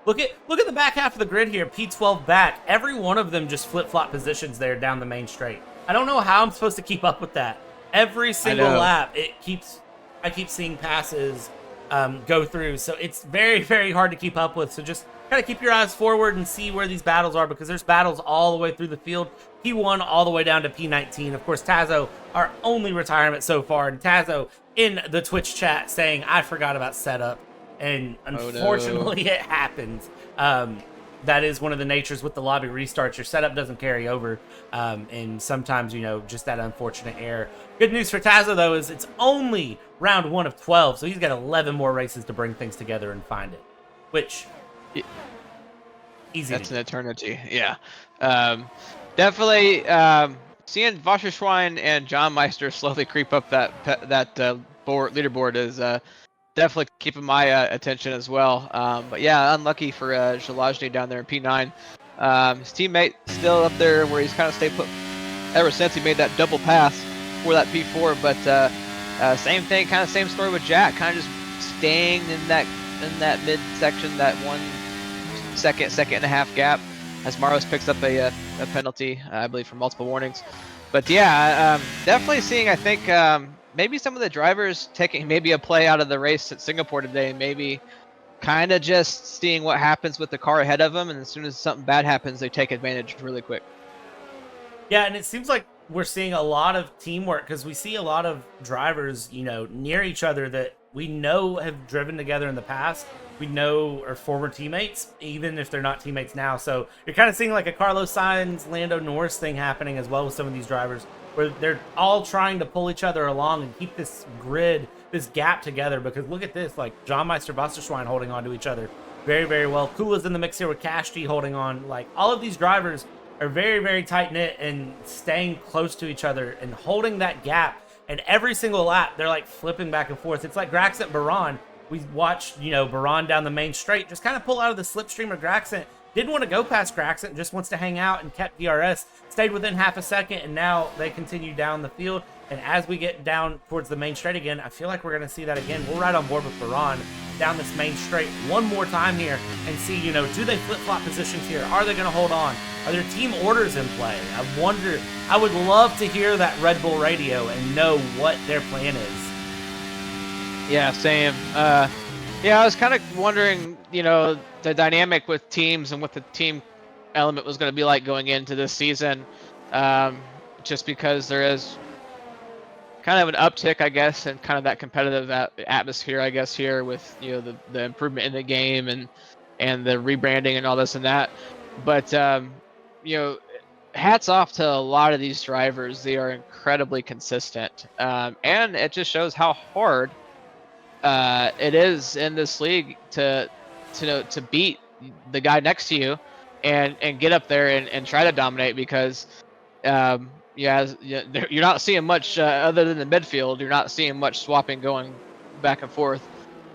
look at the back half of the grid here, P12 back. Every one of them just flip-flop positions there down the main straight. I don't know how I'm supposed to keep up with that. Every single lap, I keep seeing passes go through, so it's very, very hard to keep up with. So just kind of keep your eyes forward and see where these battles are, because there's battles all the way through the field. P1 all the way down to P19. Of course, Tazo, our only retirement so far, and Tazo in the Twitch chat saying, I forgot about setup, and unfortunately it happens. That is one of the natures with the lobby restarts. Your setup doesn't carry over, and sometimes, you know, just that unfortunate error. Good news for Tazo, though, is it's only round 1 of 12, so he's got 11 more races to bring things together and find it, which easy. That's an eternity. Yeah, definitely. Seeing Wasserschwein and John Meister slowly creep up that leaderboard is definitely keeping my attention as well. But yeah, unlucky for Zalazny down there in P9. His teammate still up there where he's kind of stayed put ever since he made that double pass for that P4. But same thing, kind of same story with Jack, kind of just staying in that mid section, that 1 second and a half gap, as Maros picks up a penalty, I believe, for multiple warnings. But yeah, definitely seeing, I think, maybe some of the drivers taking maybe a play out of the race at Singapore today, maybe kind of just seeing what happens with the car ahead of them, and as soon as something bad happens, they take advantage really quick. Yeah, and it seems like we're seeing a lot of teamwork, because we see a lot of drivers, you know, near each other that we know have driven together in the past. We know are former teammates, even if they're not teammates now. So you're kind of seeing like a Carlos Sainz, Lando Norris thing happening as well with some of these drivers, where they're all trying to pull each other along and keep this grid, this gap together. Because look at this, like John Meister, Wasserschwein holding on to each other very, very well. Kula's in the mix here with Kashti holding on. Like, all of these drivers are very, very tight-knit and staying close to each other and holding that gap. And every single lap, they're like flipping back and forth. It's like Graxent Baron. We watched, Baron down the main straight, just kind of pull out of the slipstream of Graxent. Didn't want to go past Graxent, just wants to hang out and kept DRS. Stayed within half a second, and now they continue down the field. And as we get down towards the main straight again, I feel like we're going to see that again. We're right on board with Baron down this main straight one more time here and see, do they flip-flop positions here? Are they going to hold on? Are there team orders in play? I would love to hear that Red Bull radio and know what their plan is. Yeah, same. Yeah, I was kind of wondering, the dynamic with teams and what the team element was going to be like going into this season, just because there is kind of an uptick, I guess, and kind of that competitive atmosphere, I guess, here with the improvement in the game and the rebranding and all this and that. But hats off to a lot of these drivers. They are incredibly consistent, and it just shows how hard it is in this league to beat the guy next to you and get up there and try to dominate, because you're not seeing much other than the midfield. You're not seeing much swapping going back and forth,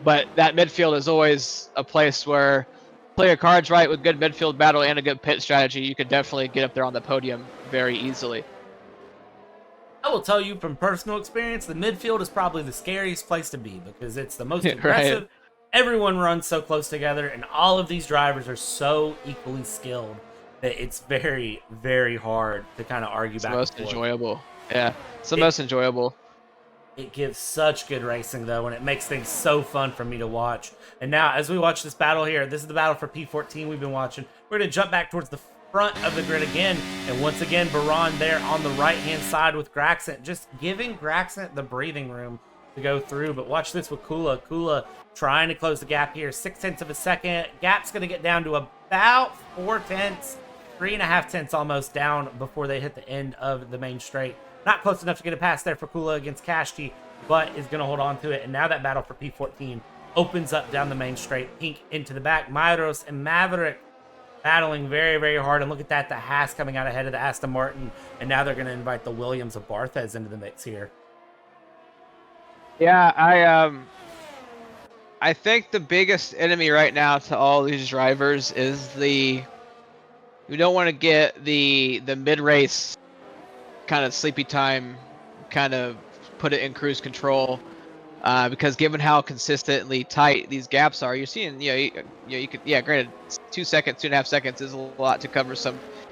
but that midfield is always a place where play your cards right with good midfield battle and a good pit strategy. You could definitely get up there on the podium very easily. I will tell you from personal experience, the midfield is probably the scariest place to be because it's the most aggressive. Right. Everyone runs so close together, and all of these drivers are so equally skilled that it's very, very hard to kind of argue back and forth. It's the most enjoyable. Yeah, it's the most enjoyable. It gives such good racing, though, and it makes things so fun for me to watch. And now, as we watch this battle here, this is the battle for P14 we've been watching. We're going to jump back towards the front of the grid again, and once again, Baron there on the right-hand side with Graxent, just giving Graxent the breathing room to go through. But watch this with Kula. Kula trying to close the gap here, 0.6 of a second. Gap's going to get down to about 0.4, 3.5 tenths almost down before they hit the end of the main straight. Not close enough to get a pass there for Kula against Kashti, but is going to hold on to it. And now that battle for P14 opens up down the main straight. Pink into the back. Myros and Maverick battling very, very hard. And look at that, the Haas coming out ahead of the Aston Martin. And now they're going to invite the Williams of Barthez into the mix here. Yeah, I think the biggest enemy right now to all these drivers is we don't want to get the mid-race kind of sleepy time, kind of put it in cruise control, because given how consistently tight these gaps are, you're seeing, you could, granted, 2 seconds, 2.5 seconds is a lot to cover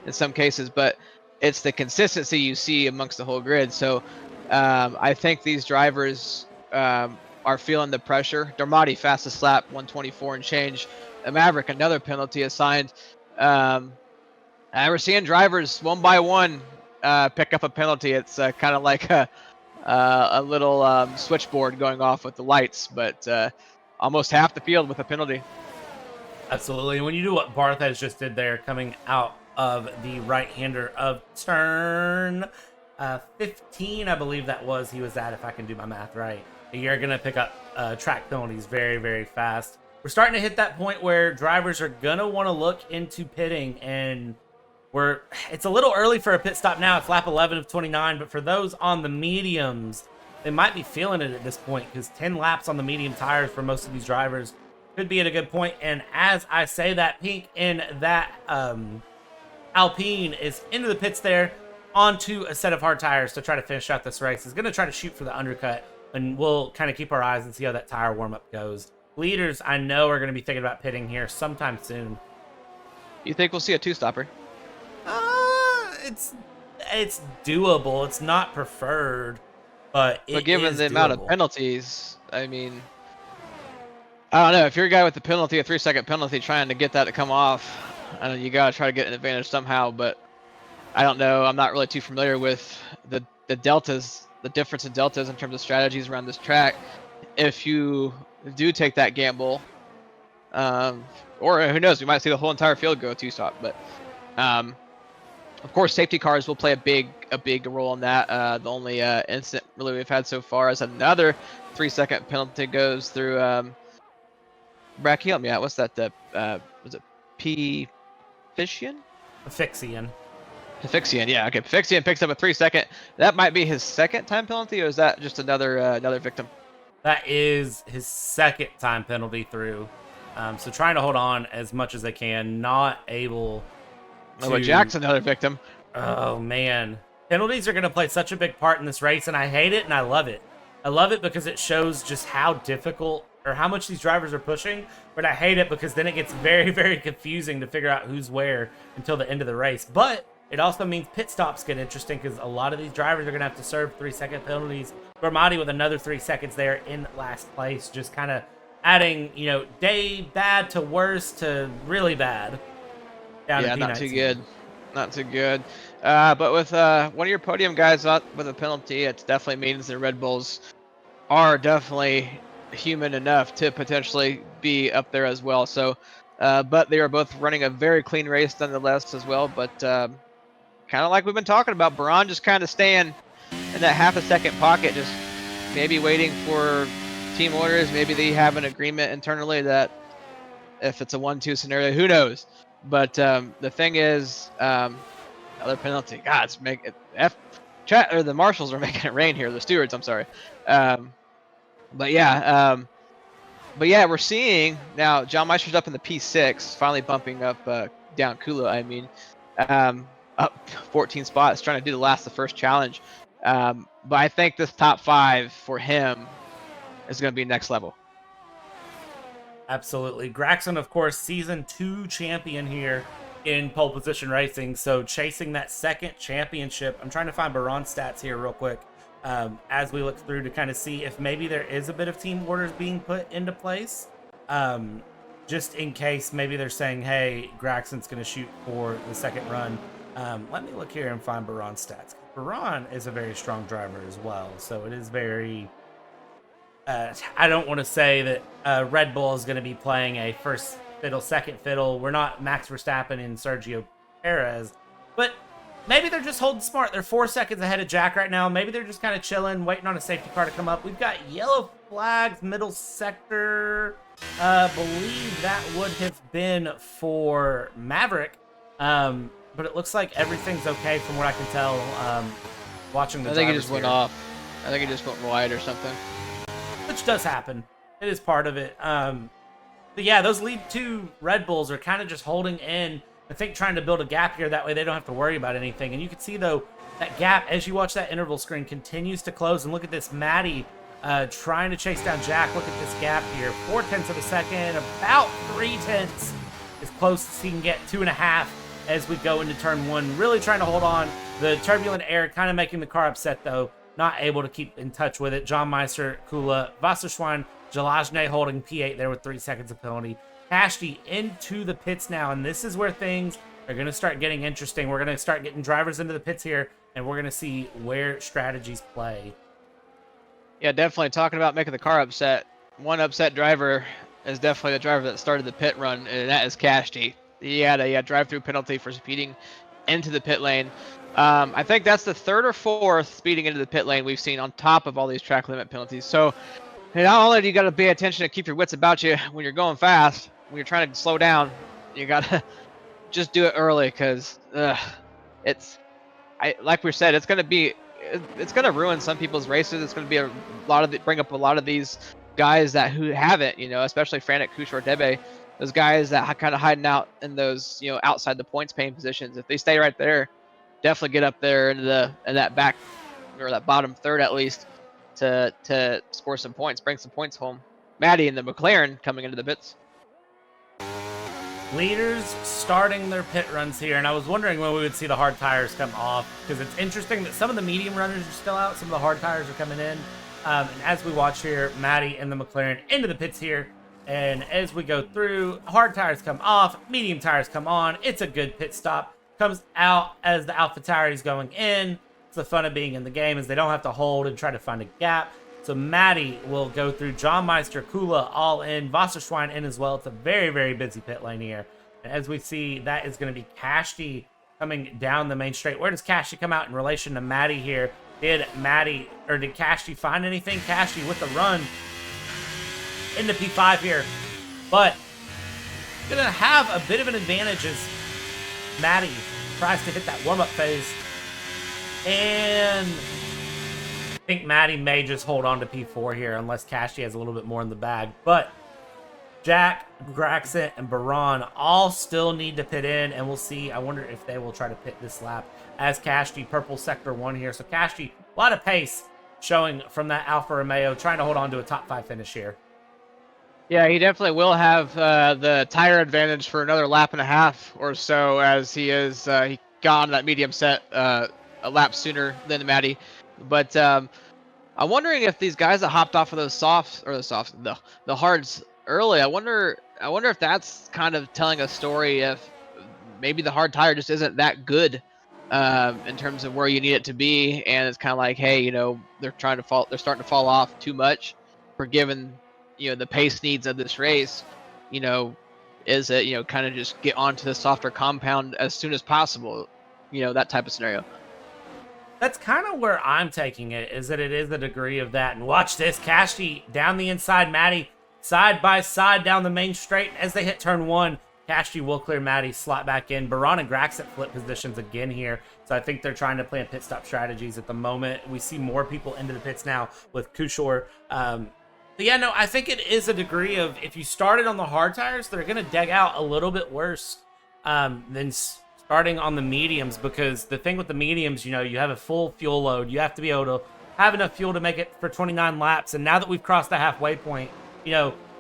in some cases, but it's the consistency you see amongst the whole grid. So I think these drivers are feeling the pressure. Darmati fastest lap, 124 and change. Maverick, another penalty assigned. We're seeing drivers one by one pick up a penalty. It's kind of like a little switchboard going off with the lights, but almost half the field with a penalty. Absolutely. And when you do what Barthez just did there, coming out of the right-hander of turn 15, I believe that was, he was at, if I can do my math right. You're going to pick up track penalties very, very fast. We're starting to hit that point where drivers are going to want to look into pitting, and it's a little early for a pit stop now. It's lap 11 of 29, but for those on the mediums, they might be feeling it at this point because 10 laps on the medium tires for most of these drivers could be at a good point. And as I say that, Pink in that Alpine is into the pits there, onto a set of hard tires to try to finish out this race. He's going to try to shoot for the undercut, and we'll kind of keep our eyes and see how that tire warm-up goes. Leaders, I know, are going to be thinking about pitting here sometime soon. You think we'll see a two-stopper? It's doable. It's not preferred, but given the doable. amount of penalties, I mean, I don't know. If you're a guy with the penalty, a 3-second penalty, trying to get that to come off, I know you gotta try to get an advantage somehow. But I don't know. I'm not really too familiar with the deltas, the difference in deltas in terms of strategies around this track. If you do take that gamble, or who knows, we might see the whole entire field go two-stop. But of course, safety cars will play a big role in that. The only incident really we've had so far is another 3-second penalty goes through Brack, help me out. What's that? Was it P Fishian? Asphyxian. Asphyxian, yeah. Okay, Asphyxian picks up a 3-second. That might be his second time penalty, or is that just another victim? That is his second time penalty through. So trying to hold on as much as they can, not able to... Oh, but Jack's another victim. Oh, man. Penalties are going to play such a big part in this race, and I hate it and I love it. I love it because it shows just how difficult or how much these drivers are pushing, but I hate it because then it gets very, very confusing to figure out who's where until the end of the race. But it also means pit stops get interesting because a lot of these drivers are going to have to serve 3-second penalties. Gormati with another 3 seconds there in last place, just kind of adding, you know, day bad to worse to really bad. Yeah, not too good. Not too good. But with one of your podium guys out with a penalty, it definitely means the Red Bulls are definitely human enough to potentially be up there as well. So, but they are both running a very clean race nonetheless as well. But kind of like we've been talking about, Baran just kind of staying in that half-a-second pocket, just maybe waiting for team orders. Maybe they have an agreement internally that if it's a 1-2 scenario, who knows? But the thing is, another penalty. God, it's making the marshals are making it rain here. The stewards, I'm sorry. But yeah, we're seeing now John Meister's up in the P6, finally bumping up down Kula. I mean, up 14 spots, trying to do the first challenge. But I think this top 5 for him is going to be next level. Absolutely. Graxon, of course, Season 2 champion here in pole position racing, so chasing that second championship. I'm trying to find Baron's stats here real quick as we look through to kind of see if maybe there is a bit of team orders being put into place. Just in case maybe they're saying, hey, Graxon's going to shoot for the second run. Let me look here and find Baron's stats. Baron is a very strong driver as well, so it is very... I don't want to say that Red Bull is going to be playing a first fiddle, second fiddle. We're not Max Verstappen and Sergio Perez, but maybe they're just holding smart. They're 4 seconds ahead of Jack right now. Maybe they're just kind of chilling, waiting on a safety car to come up. We've got yellow flags, middle sector. Believe that would have been for Maverick, but it looks like everything's okay from what I can tell. Watching the I think it just went here. off. I think it just went wide or something. Which does happen. It is part of it. But yeah, those lead 2 Red Bulls are kind of just holding in, I think, trying to build a gap here. That way they don't have to worry about anything. And you can see, though, that gap, as you watch that interval screen, continues to close. And look at this, Maddie trying to chase down Jack. Look at this gap here. 0.4 of a second, about 0.3, as close as he can get, 2.5 as we go into turn 1. Really trying to hold on. The turbulent air kind of making the car upset, though. Not able to keep in touch with it. John Meister, Kula, Wasserschwein, Jalajne holding P8 there with 3 seconds of penalty. Kashti into the pits now, and this is where things are going to start getting interesting. We're going to start getting drivers into the pits here, and we're going to see where strategies play. Yeah, definitely. Talking about making the car upset, one upset driver is definitely the driver that started the pit run, and that is Kashti. He had a drive-through penalty for speeding into the pit lane. I think that's the 3rd or 4th speeding into the pit lane we've seen on top of all these track limit penalties. So not only do you got to pay attention to keep your wits about you when you're going fast, when you're trying to slow down, you got to just do it early because like we said, it's going to ruin some people's races. It's going to be bring up a lot of these guys who haven't, especially Frantic, Kushor, Debe, those guys that kind of hiding out in those, outside the points paying positions. If they stay right there, definitely get up there into that back or that bottom third at least to score some points, bring some points home. Maddie and the McLaren coming into the pits. Leaders starting their pit runs here, and I was wondering when we would see the hard tires come off, because it's interesting that some of the medium runners are still out, some of the hard tires are coming in. And as we watch here, Maddie and the McLaren into the pits here, and as we go through, hard tires come off, medium tires come on. It's a good pit stop. Comes out as the AlphaTauri is going in. It's the fun of being in the game, is they don't have to hold and try to find a gap. So Maddie will go through. John Meister, Kula all in, Wasserschwein in as well. It's a very, very busy pit lane here. And as we see, that is going to be Kashti coming down the main straight. Where does Kashti come out in relation to Maddie here? Did Kashti find anything? Kashti with the run into P5 here. but gonna have a bit of an advantage as Maddie tries to hit that warm-up phase. And I think Maddie may just hold on to P4 here unless Cashy has a little bit more in the bag. But Jack, Graxit, and Baran all still need to pit in, and we'll see. I wonder if they will try to pit this lap as Cashy, purple sector 1 here. So Cashy, a lot of pace showing from that Alfa Romeo, trying to hold on to a top 5 finish here. Yeah, he definitely will have the tire advantage for another lap and a half or so, as he got on that medium set a lap sooner than Maddie. But I'm wondering if these guys that hopped off of the hards early, I wonder if that's kind of telling a story if maybe the hard tire just isn't that good in terms of where you need it to be, and it's kind of like, hey, they're starting to fall off too much for given the pace needs of this race. Is it kind of just get onto the softer compound as soon as possible, that type of scenario. That's kind of where I'm taking it, is that it is a degree of that. And watch this, Cashy down the inside, Maddie side by side down the main straight. As they hit turn 1, Cashy will clear Maddie, slot back in. Baran and Graxit flip positions again here. So I think they're trying to plan pit stop strategies at the moment. We see more people into the pits now with Kushor. But yeah, no, I think it is a degree of, if you started on the hard tires, they're going to dig out a little bit worse than starting on the mediums, because the thing with the mediums, you have a full fuel load. You have to be able to have enough fuel to make it for 29 laps. And now that we've crossed the halfway point,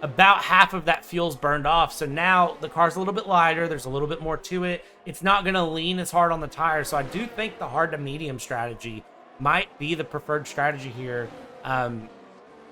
about half of that fuel's burned off. So now the car's a little bit lighter. There's a little bit more to it. It's not going to lean as hard on the tires. So I do think the hard to medium strategy might be the preferred strategy here.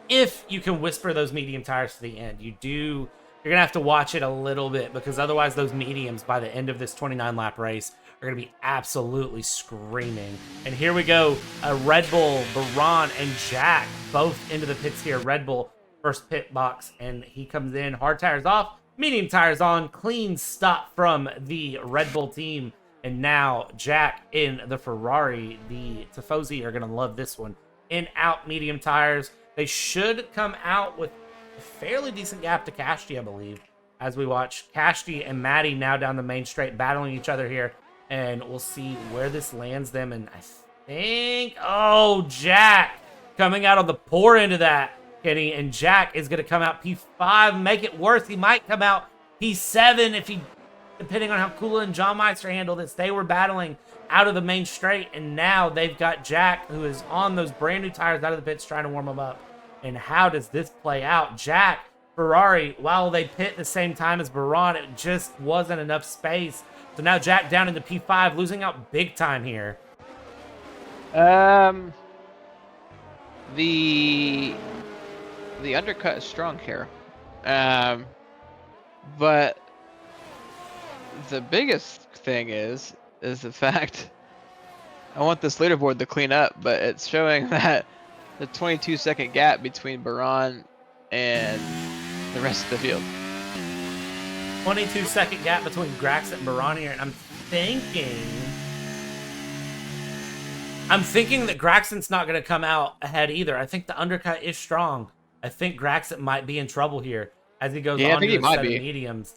If you can whisper those medium tires to the end. You're going to have to watch it a little bit, because otherwise those mediums by the end of this 29 lap race are going to be absolutely screaming. And here we go. Red Bull, Baran, and Jack both into the pits here. Red Bull first pit box, and he comes in. Hard tires off, medium tires on. Clean stop from the Red Bull team. And now Jack in the Ferrari. The Tifosi are going to love this one. In, out, medium tires. They should come out with a fairly decent gap to Cashy, I believe, as we watch Cashy and Maddie now down the main straight battling each other here. And we'll see where this lands them. And I think, Jack coming out on the poor end of that, Kenny. And Jack is going to come out P5, make it worse. He might come out P7 depending on how Kula and John Meister handle this. They were battling out of the main straight, and now they've got Jack, who is on those brand new tires out of the pits trying to warm them up. And how does this play out? Jack, Ferrari, while they pit the same time as Baran, it just wasn't enough space. So now Jack down into P5, losing out big time here. The undercut is strong here. But the biggest thing is the fact I want this leaderboard to clean up, but it's showing that the 22-second gap between Baran and the rest of the field. 22-second gap between Graxit and Baran here, and I'm thinking that Graxit's not going to come out ahead either. I think the undercut is strong. I think Graxit might be in trouble here as he goes on to a set of mediums.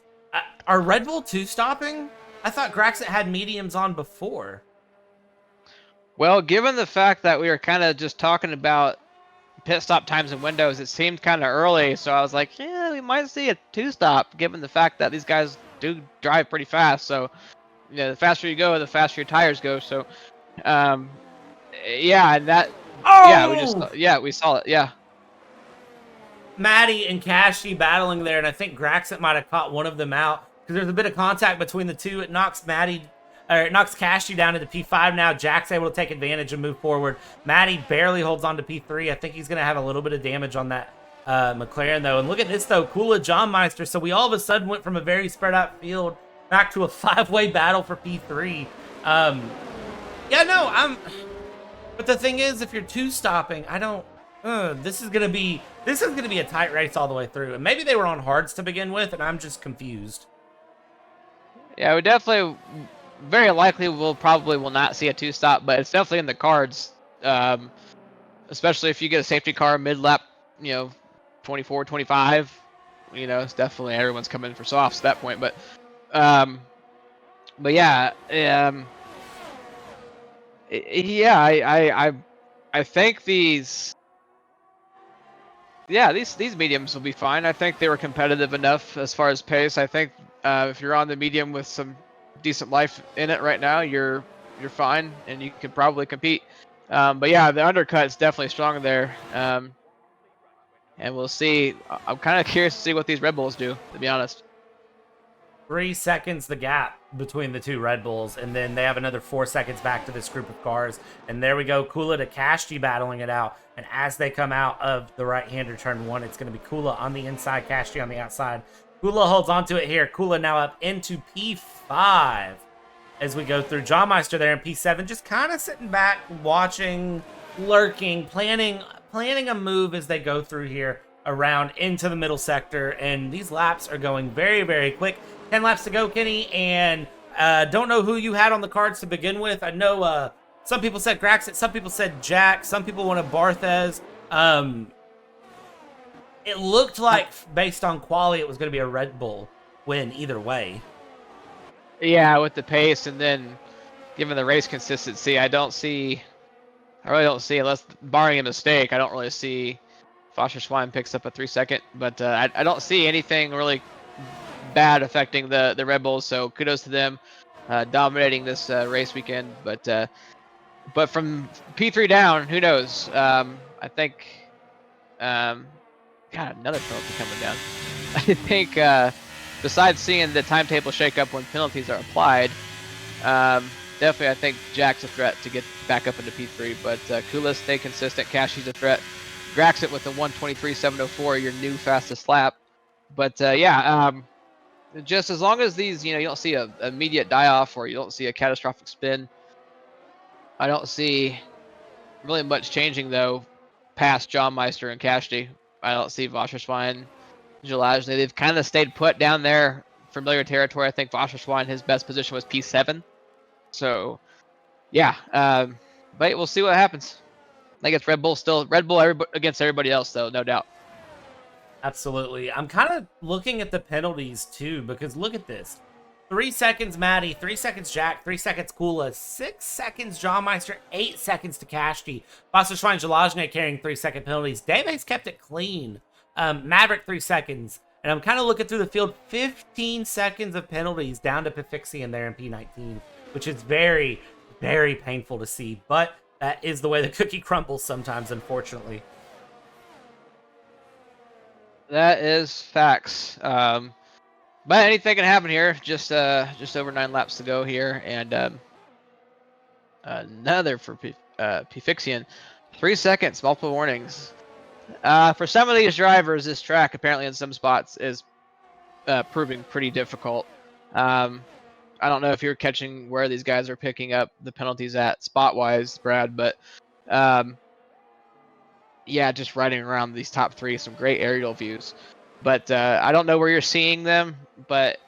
Are Red Bull 2 stopping? I thought Graxit had mediums on before. Well, given the fact that we were kind of just talking about pit stop times and windows, it seemed kind of early, so I was like, yeah, we might see a 2-stop, given the fact that these guys do drive pretty fast. So, the faster you go, the faster your tires go. So, yeah, and that, we saw it, yeah. Maddie and Cashy battling there, and I think Graxit might have caught one of them out, because there's a bit of contact between the two. It knocks Cashy down into P5 now. Jack's able to take advantage and move forward. Maddie barely holds on to P3. I think he's going to have a little bit of damage on that McLaren, though. And look at this, though. Kula John Meister. So we all of a sudden went from a very spread out field back to a 5-way battle for P3. But the thing is, if you're 2-stopping, this is gonna be a tight race all the way through. And maybe they were on hards to begin with, and I'm just confused. Yeah, we definitely, very likely, will not see a 2-stop, but it's definitely in the cards. Especially if you get a safety car mid-lap, 24, 25. you know, it's definitely everyone's coming for softs at that point. Um, but yeah, yeah, I think these mediums will be fine. I think they were competitive enough as far as pace. I think if you're on the medium with some decent life in it right now, you're fine and you can probably compete. But yeah, the undercut's definitely strong there. And we'll see. I'm kind of curious to see what these Red Bulls do, to be honest. 3 seconds the gap between the two Red Bulls, and then they have another 4 seconds back to this group of cars. And there we go, Kula to Kashti battling it out. And as they come out of the right-hander turn one, it's going to be Kula on the inside, Kashti on the outside. Kula holds onto it here. Kula now up into P5 as we go through. John Meister there in P7, just kind of sitting back, watching, lurking, planning a move as they go through here around into the middle sector. And these laps are going very, very quick. 10 laps to go, Kenny, and don't know who you had on the cards to begin with. I know some people said Graxit, some people said Jack, some people wanted Barthez. It looked like, based on quality, it was going to be a Red Bull win either way. Yeah, with the pace, and then given the race consistency, I really don't see, unless barring a mistake, I don't really see Foster Swine picks up a 3-second, but I don't see anything really bad affecting the Red Bulls, so kudos to them dominating this race weekend. But from P3 down, who knows? I think God, another penalty coming down. I think besides seeing the timetable shake up when penalties are applied, definitely I think Jack's a threat to get back up into P3, but Kula stay consistent, Kashi's a threat. Graxit with the 123.704, your new fastest lap. But yeah, just as long as these, you don't see a immediate die-off or you don't see a catastrophic spin, I don't see really much changing, though, past John Meister and Kashti. I don't see Wasserschwein, Jalajny. They've kind of stayed put down there, familiar territory. I think Wasserschwein, his best position was P7. So, yeah, but we'll see what happens. I think it's Red Bull against everybody else, though, no doubt. Absolutely. I'm kind of looking at the penalties, too, because look at this. 3 seconds Maddie, 3 seconds Jack, 3 seconds Kula, 6 seconds John Meister, 8 seconds to Kashti. Wasserschwein Jalajny carrying 3-second penalties. Dave's kept it clean. Maverick 3 seconds. And I'm kind of looking through the field, 15 seconds of penalties down to Pifixian there in P19, which is very, very painful to see. But that is the way the cookie crumbles sometimes, unfortunately. That is facts. But anything can happen here. Just over 9 laps to go here, and another for Pifixian. 3 seconds, multiple warnings. For some of these drivers, this track apparently in some spots is proving pretty difficult. I don't know if you're catching where these guys are picking up the penalties at spot-wise, Brad, but yeah, just riding around these top 3, some great aerial views. But I don't know where you're seeing them, but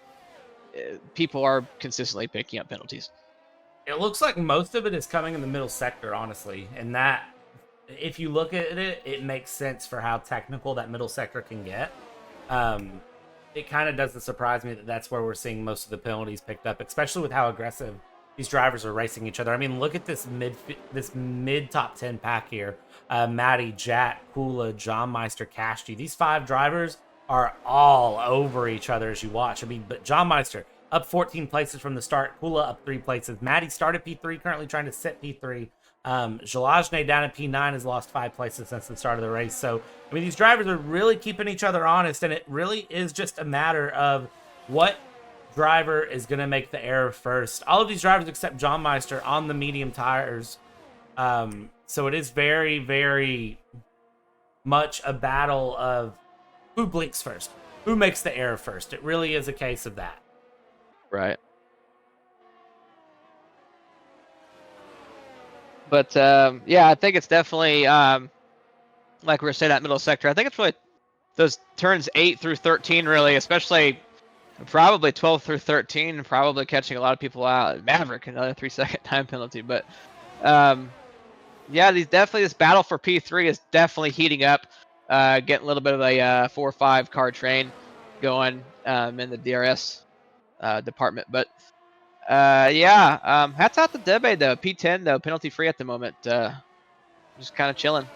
people are consistently picking up penalties. It looks like most of it is coming in the middle sector, honestly. And that, if you look at it, it makes sense for how technical that middle sector can get. It kind of doesn't surprise me that that's where we're seeing most of the penalties picked up, especially with how aggressive these drivers are racing each other. I mean, look at this mid top 10 pack here. Maddie, Jack, Kula, John Meister, Kashti. These 5 drivers are all over each other as you watch. I mean, but John Meister up 14 places from the start. Kula up 3 places. Maddie started P3, currently trying to set P3. Jalajny down at P9 has lost 5 places since the start of the race. So, I mean, these drivers are really keeping each other honest, and it really is just a matter of what driver is going to make the error first. All of these drivers except John Meister on the medium tires. So it is very, very much a battle of who blinks first, who makes the error first. It really is a case of that. Right. But yeah, I think it's definitely like we were saying, that middle sector. I think it's really those turns 8 through 13, really, especially probably 12 through 13, probably catching a lot of people out. Maverick, another 3-second time penalty. But yeah, this battle for P3 is definitely heating up, getting a little bit of a 4 or 5 car train. going in the DRS department. But yeah, hats out to Debe though. P10 though, penalty free at the moment. Just kind of chilling.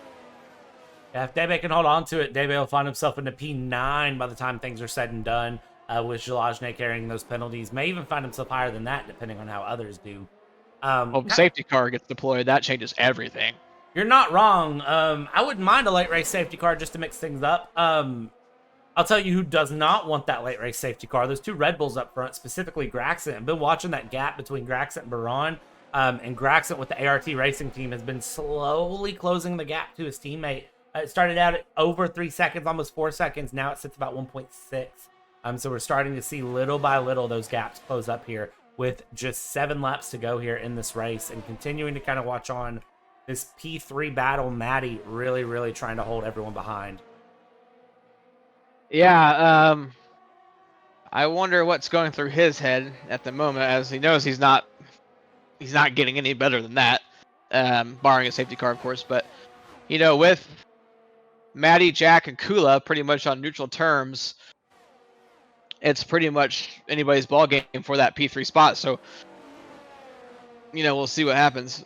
Yeah, if Debe can hold on to it, Debe will find himself in the P9 by the time things are said and done, with Jalajne carrying those penalties. May even find himself higher than that, depending on how others do. Well, the safety car gets deployed. That changes everything. You're not wrong. I wouldn't mind a late race safety car just to mix things up. I'll tell you who does not want that late race safety car. Those two Red Bulls up front, specifically Graxent. I've been watching that gap between Graxent and Baron. And Graxent with the ART racing team has been slowly closing the gap to his teammate. It started out at over 3 seconds, almost 4 seconds. Now it sits about 1.6. So we're starting to see little by little those gaps close up here with just 7 laps to go here in this race, and continuing to kind of watch on this P3 battle. Maddie really trying to hold everyone behind. Yeah, I wonder what's going through his head at the moment, as he knows he's not getting any better than that, barring a safety car, of course. But you know, with Maddie, Jack, and Kula pretty much on neutral terms, it's pretty much anybody's ball game for that P3 spot. So, you know, we'll see what happens.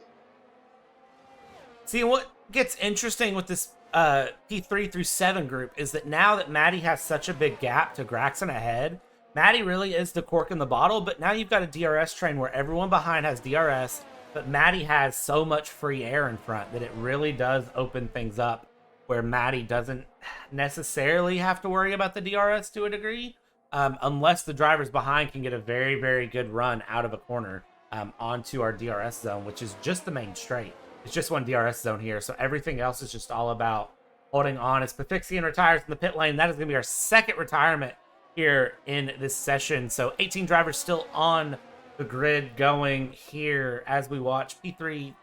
See, what gets interesting with this P3 through 7 group is that now that Maddie has such a big gap to Graxon ahead, Maddie really is the cork in the bottle, but now you've got a DRS train where everyone behind has DRS, but Maddie has so much free air in front that it really does open things up where Maddie doesn't necessarily have to worry about the DRS to a degree, unless the drivers behind can get a very good run out of a corner onto our DRS zone, which is just the main straight. It's just one DRS zone here, so everything else is just all about holding on. As Pafixian retires in the pit lane, that is going to be our second retirement here in this session. So 18 drivers still on the grid going here as we watch P3.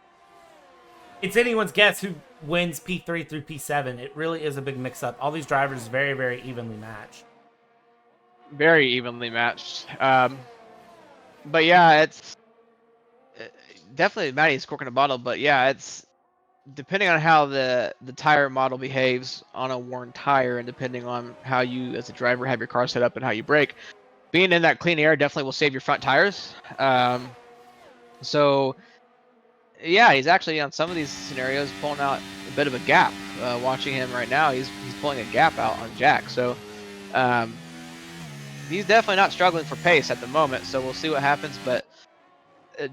It's anyone's guess who wins P3 through P7. It really is a big mix-up. All these drivers very evenly matched. Very evenly matched. But yeah, it's definitely Maddie's corking a bottle. But yeah, it's depending on how the tire model behaves on a worn tire, and depending on how you as a driver have your car set up and how you brake. Being in that clean air definitely will save your front tires. So yeah, he's actually on some of these scenarios pulling out a bit of a gap. Watching him right now, he's pulling a gap out on Jack. So he's definitely not struggling for pace at the moment. So we'll see what happens. But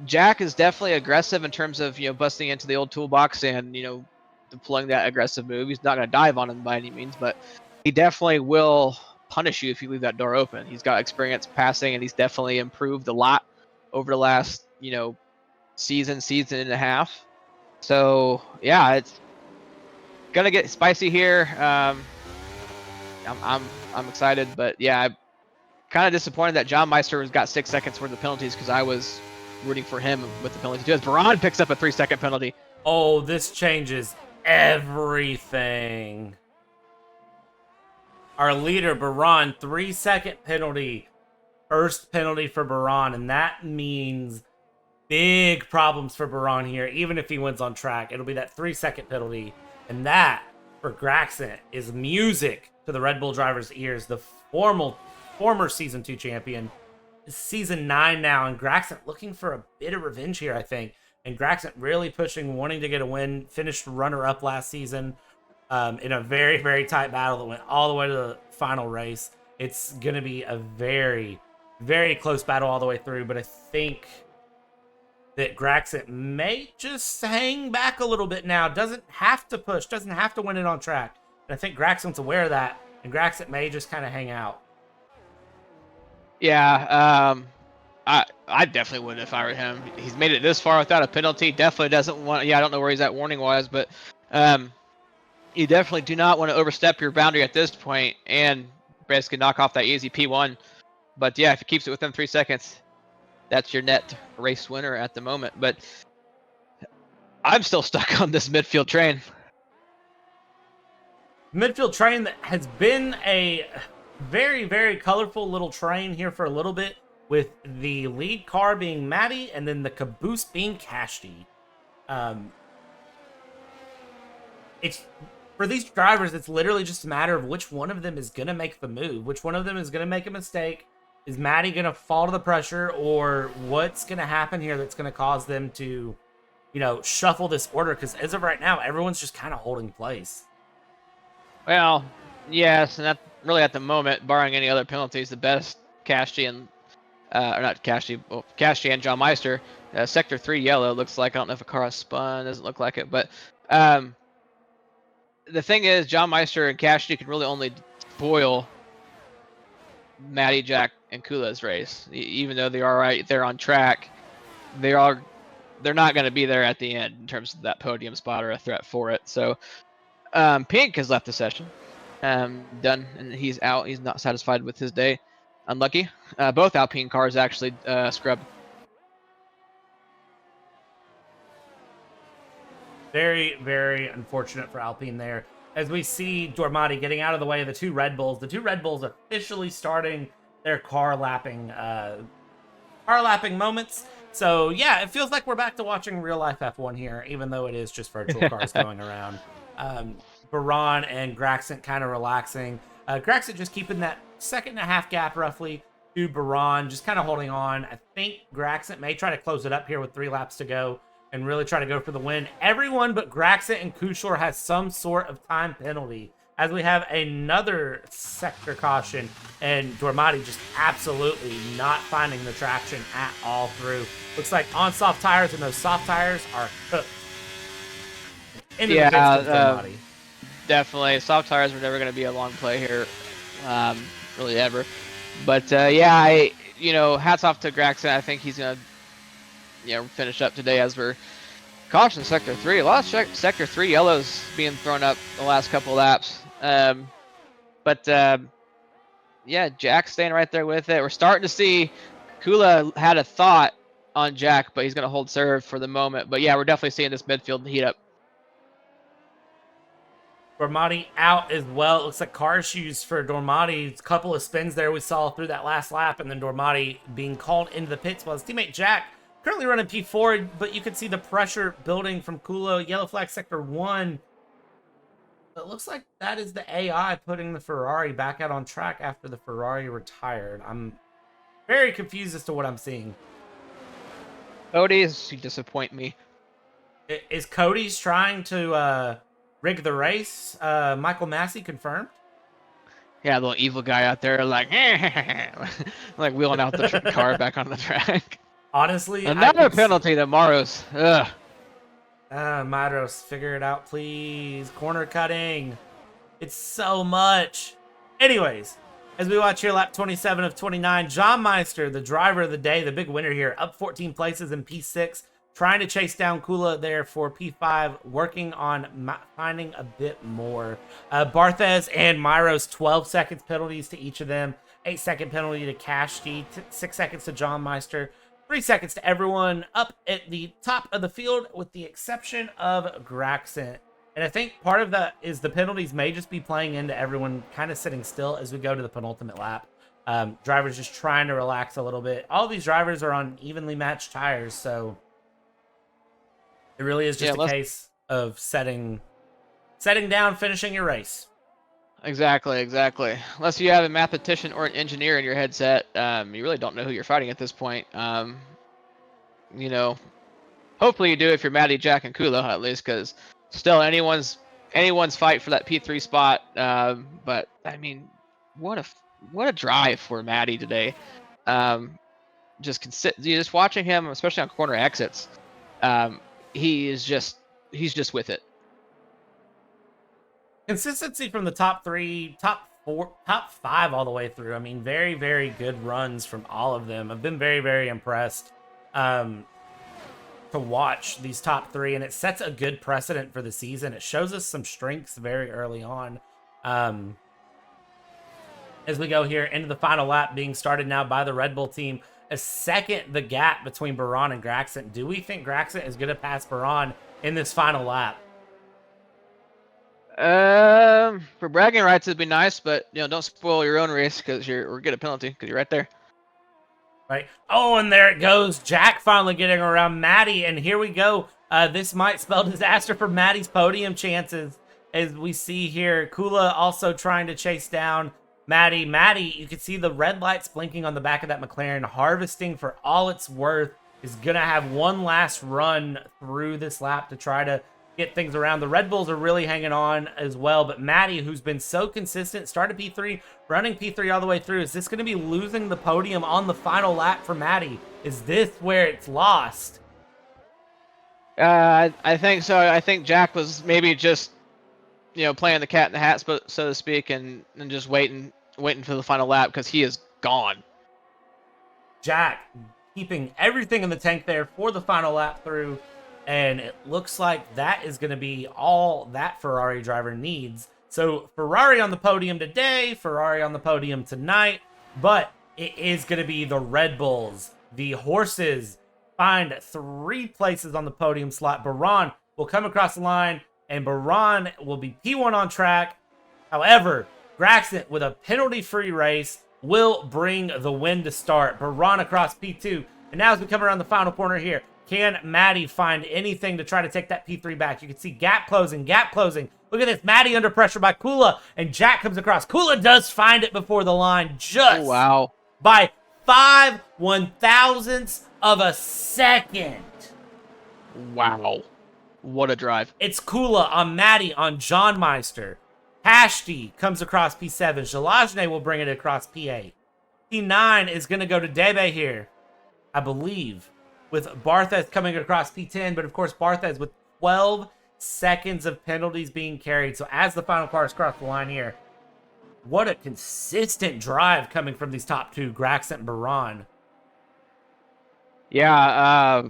Jack is definitely aggressive in terms of, you know, busting into the old toolbox and, you know, deploying that aggressive move. He's not going to dive on him by any means, but he definitely will punish you if you leave that door open. He's got experience passing, and he's definitely improved a lot over the last, you know, season and a half. So yeah, it's gonna get spicy here. I'm excited, but yeah, I'm kind of disappointed that John Meister has got 6 seconds worth of penalties, because I was rooting for him with the penalty too. As Baran picks up a 3-second penalty. Oh, this changes everything. Our leader, Baran, 3-second penalty. First penalty for Baran, and that means big problems for Baran here. Even if he wins on track, it'll be that 3-second penalty. And that, for Graxent, is music to the Red Bull drivers' ears. The former Season 2 champion. Season 9 now, and Graxent looking for a bit of revenge here, I think. And Graxent really pushing, wanting to get a win. Finished runner-up last season in a very tight battle that went all the way to the final race. It's going to be a very close battle all the way through, but I think that Graxent may just hang back a little bit now. Doesn't have to push, doesn't have to win it on track. And I think Graxent's aware of that, and Graxent may just kind of hang out. Yeah, I definitely would if I were him. He's made it this far without a penalty. Definitely doesn't want. Yeah, I don't know where he's at warning wise, but you definitely do not want to overstep your boundary at this point and basically knock off that easy P1. But yeah, if he keeps it within 3 seconds, that's your net race winner at the moment. But I'm still stuck on this midfield train. Midfield train that has been a very colorful little train here for a little bit, with the lead car being Maddie and then the caboose being Kashti. It's for these drivers, it's literally just a matter of which one of them is going to make the move, which one of them is going to make a mistake. Is Maddie going to fall to the pressure, or what's going to happen here that's going to cause them to, shuffle this order? Because as of right now, everyone's just kind of holding place. Well, yes, and that really at the moment, barring any other penalties, the best Kashti and or not Kashti, well, Kashti and John Meister. Sector 3 yellow looks like, I don't know if a car has spun, doesn't look like it, but the thing is, John Meister and Kashti can really only spoil Maddie, Jack, and Kula's race. Even though they are right there on track, they're not going to be there at the end in terms of that podium spot or a threat for it. So Pink has left the session. Done, and he's out. He's not satisfied with his day. Unlucky. Both Alpine cars actually scrubbed. Very, very unfortunate for Alpine there. As we see Dormati getting out of the way of the two Red Bulls. The two Red Bulls officially starting their car lapping moments. So yeah, it feels like we're back to watching real life F1 here, even though it is just virtual cars going around. Baran and Graxent kind of relaxing. Graxent just keeping that 1.5 gap roughly to Baran, just kind of holding on. I think Graxent may try to close it up here with 3 laps to go and really try to go for the win. Everyone but Graxent and Kushor has some sort of time penalty, as we have another sector caution, and Dormati just absolutely not finding the traction at all through. Looks like on soft tires, and those soft tires are cooked. Definitely. Soft tires were never going to be a long play here, really ever. But hats off to Graxent. I think he's going to finish up today as we're caution sector 3. A lot of sector 3 yellows being thrown up the last couple laps. Jack staying right there with it. We're starting to see Kula had a thought on Jack, but he's going to hold serve for the moment. But yeah, we're definitely seeing this midfield heat up. Dormati out as well. It looks like car issues for Dormati. A couple of spins there we saw through that last lap, and then Dormati being called into the pits while his teammate Jack currently running P4, but you can see the pressure building from Kula. Yellow flag sector 1. It looks like that is the AI putting the Ferrari back out on track after the Ferrari retired. I'm very confused as to what I'm seeing. Cody's, you disappoint me. Is Cody's trying to rig the race? Michael Massey confirmed? Yeah, little evil guy out there like like wheeling out the car back on the track. Honestly, another penalty to Maros. Ugh. Maros, figure it out, please. Corner cutting. It's so much. Anyways, as we watch here, lap 27 of 29, John Meister, the driver of the day, the big winner here, up 14 places in P6, trying to chase down Kula there for P5, working on finding a bit more. Barthez and Myros, 12 seconds penalties to each of them, 8-second penalty to Kashti, 6 seconds to John Meister, 3 seconds to everyone up at the top of the field, with the exception of Graxent. And I think part of that is the penalties may just be playing into everyone kind of sitting still as we go to the penultimate lap. Drivers just trying to relax a little bit. All these drivers are on evenly matched tires, so it really is just a case of setting down, finishing your race. Exactly. Unless you have a mathematician or an engineer in your headset, you really don't know who you're fighting at this point. Hopefully you do if you're Maddie, Jack, and Kula at least, because still anyone's fight for that P3 spot. But I mean, what a drive for Maddie today. Just watching him, especially on corner exits, he's just with it. Consistency from the top 3, top 4, top 5 all the way through. I mean, very, very good runs from all of them. I've been very, very impressed to watch these top 3, and it sets a good precedent for the season. It shows us some strengths very early on. As we go here into the final lap being started now by the Red Bull team, a second the gap between Baran and Graxent. Do we think Graxent is going to pass Baran in this final lap? For bragging rights, it'd be nice, but don't spoil your own race because we'll get a penalty because you're right there. Right. Oh, and there it goes. Jack finally getting around Maddie, and here we go. This might spell disaster for Maddie's podium chances. as we see here. Kula also trying to chase down Maddie. Maddie, you can see the red lights blinking on the back of that McLaren. Harvesting for all it's worth is going to have one last run through this lap to try to get things around. The Red Bulls are really hanging on as well, but Maddie, who's been so consistent, started P3, running P3 all the way through. Is this going to be losing the podium on the final lap for Maddie? Is this where it's lost? I think so. I think Jack was maybe just, playing the cat in the hat, so to speak, and just waiting for the final lap because he is gone. Jack keeping everything in the tank there for the final lap through, and it looks like that is going to be all that Ferrari driver needs. So Ferrari on the podium today, Ferrari on the podium tonight, but it is going to be the Red Bulls. The horses find 3 places on the podium slot. Baran will come across the line, and Baran will be P1 on track. However, Graxent, with a penalty-free race, will bring the win to start. Baran across P2. And now as we come around the final corner here, can Maddie find anything to try to take that P3 back? You can see gap closing, gap closing. Look at this, Maddie under pressure by Kula, and Jack comes across. Kula does find it before the line, just by 5/1000ths of a second. Wow. What a drive. It's Kula on Maddie on John Meister. Hashti comes across P7. Jalajne will bring it across P8. P9 is going to go to Debe here, I believe, with Barthez coming across P10. But, of course, Barthez with 12 seconds of penalties being carried. So as the final cars cross the line here, what a consistent drive coming from these top 2, Graxent and Baran. Yeah,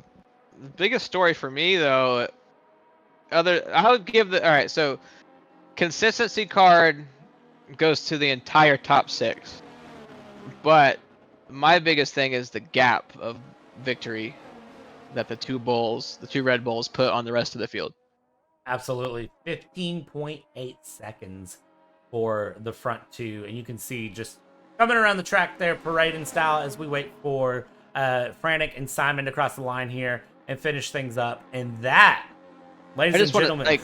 the biggest story for me, though, I would give all right, so consistency card goes to the entire top 6. But my biggest thing is the gap of victory that the two Red Bulls put on the rest of the field. Absolutely. 15.8 seconds for the front 2. And you can see just coming around the track there, parading style, as we wait for Frantic and Simon to cross the line here and finish things up. And that, ladies and gentlemen,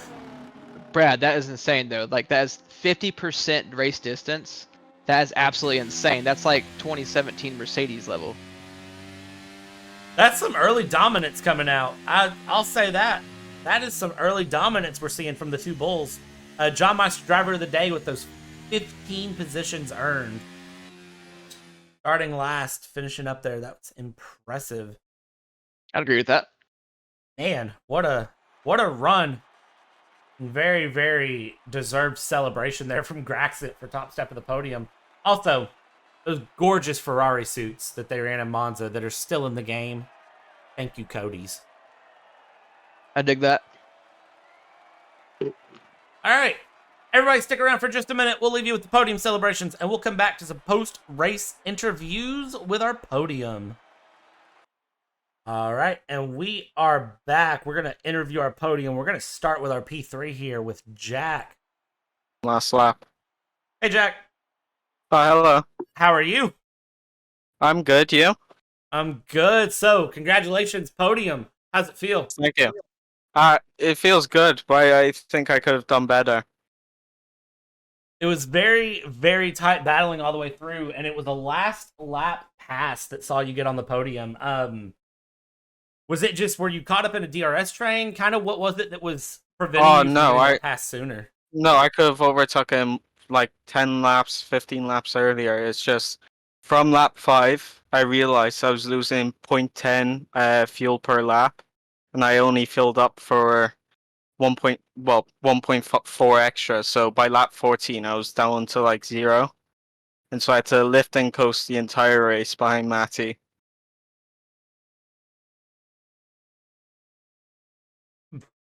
Brad, that is insane, though. Like, that is 50% race distance. That is absolutely insane. That's like 2017 Mercedes level. That's some early dominance coming out. I'll say that. That is some early dominance we're seeing from the 2 Bulls. John Meister, driver of the day, with those 15 positions earned. Starting last, finishing up there. That's impressive. I'd agree with that. Man, what a run. Very, very deserved celebration there from Graxent for top step of the podium. Also, those gorgeous Ferrari suits that they ran in Monza that are still in the game. Thank you, Cody's. I dig that. All right. Everybody stick around for just a minute. We'll leave you with the podium celebrations, and we'll come back to some post-race interviews with our podium. All right, and we are back. We're going to interview our podium. We're going to start with our P3 here with Jack. Last lap. Hey, Jack. Hello. How are you? I'm good. You? I'm good. So, congratulations, podium. How's it feel? Thank you. It feels good, but I think I could have done better. It was very, very tight battling all the way through, and it was the last lap pass that saw you get on the podium. Was it just, were you caught up in a DRS train? Kind of what was it that was preventing you from getting that pass sooner? No, I could have overtook him like 10 laps, 15 laps earlier. It's just from lap 5, I realized I was losing 0.10 fuel per lap, and I only filled up for 1.4 extra. So by lap 14, I was down to like 0, and so I had to lift and coast the entire race behind Matty.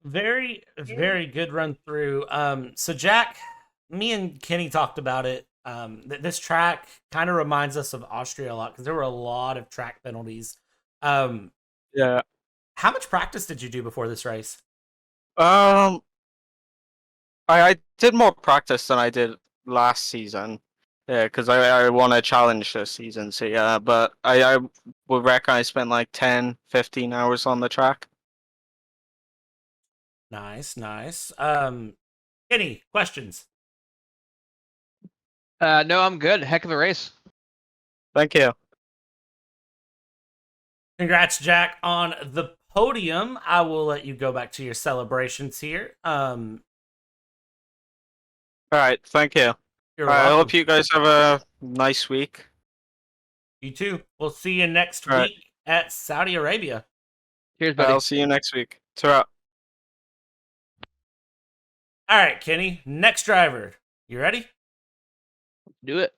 Very, very good run through. So Jack, me and Kenny talked about it. This track kind of reminds us of Austria a lot because there were a lot of track penalties. Yeah. How much practice did you do before this race? I did more practice than I did last season. Yeah, because I want to challenge this season. So yeah, but I would reckon I spent like 10, 15 hours on the track. Nice. Kenny, questions? No, I'm good. Heck of a race. Thank you. Congrats, Jack, on the podium. I will let you go back to your celebrations here. All right, thank you. You're I welcome. hope you guys have a nice week. You too. We'll see you next All right. week at Saudi Arabia. Cheers, buddy. I'll see you next week. Ta-ra. All right, Kenny. Next driver. You ready? Do it.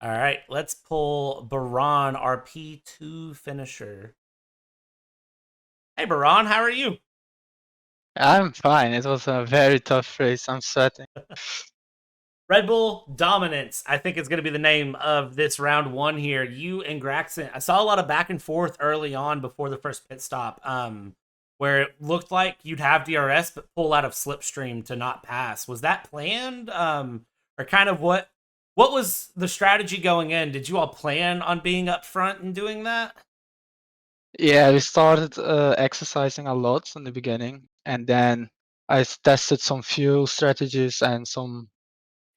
All right, let's pull Baran, our P2 finisher. Hey, Baran, how are you? I'm fine. It was a very tough race. I'm sweating. Red Bull Dominance, I think is going to be the name of this round one here. You and Graxon, I saw a lot of back and forth early on before the first pit stop, where it looked like you'd have DRS but pull out of slipstream to not pass. Was that planned, or kind of what was the strategy going in? Did you all plan on being up front and doing that? Yeah, we started exercising a lot in the beginning, and then I tested some fuel strategies and some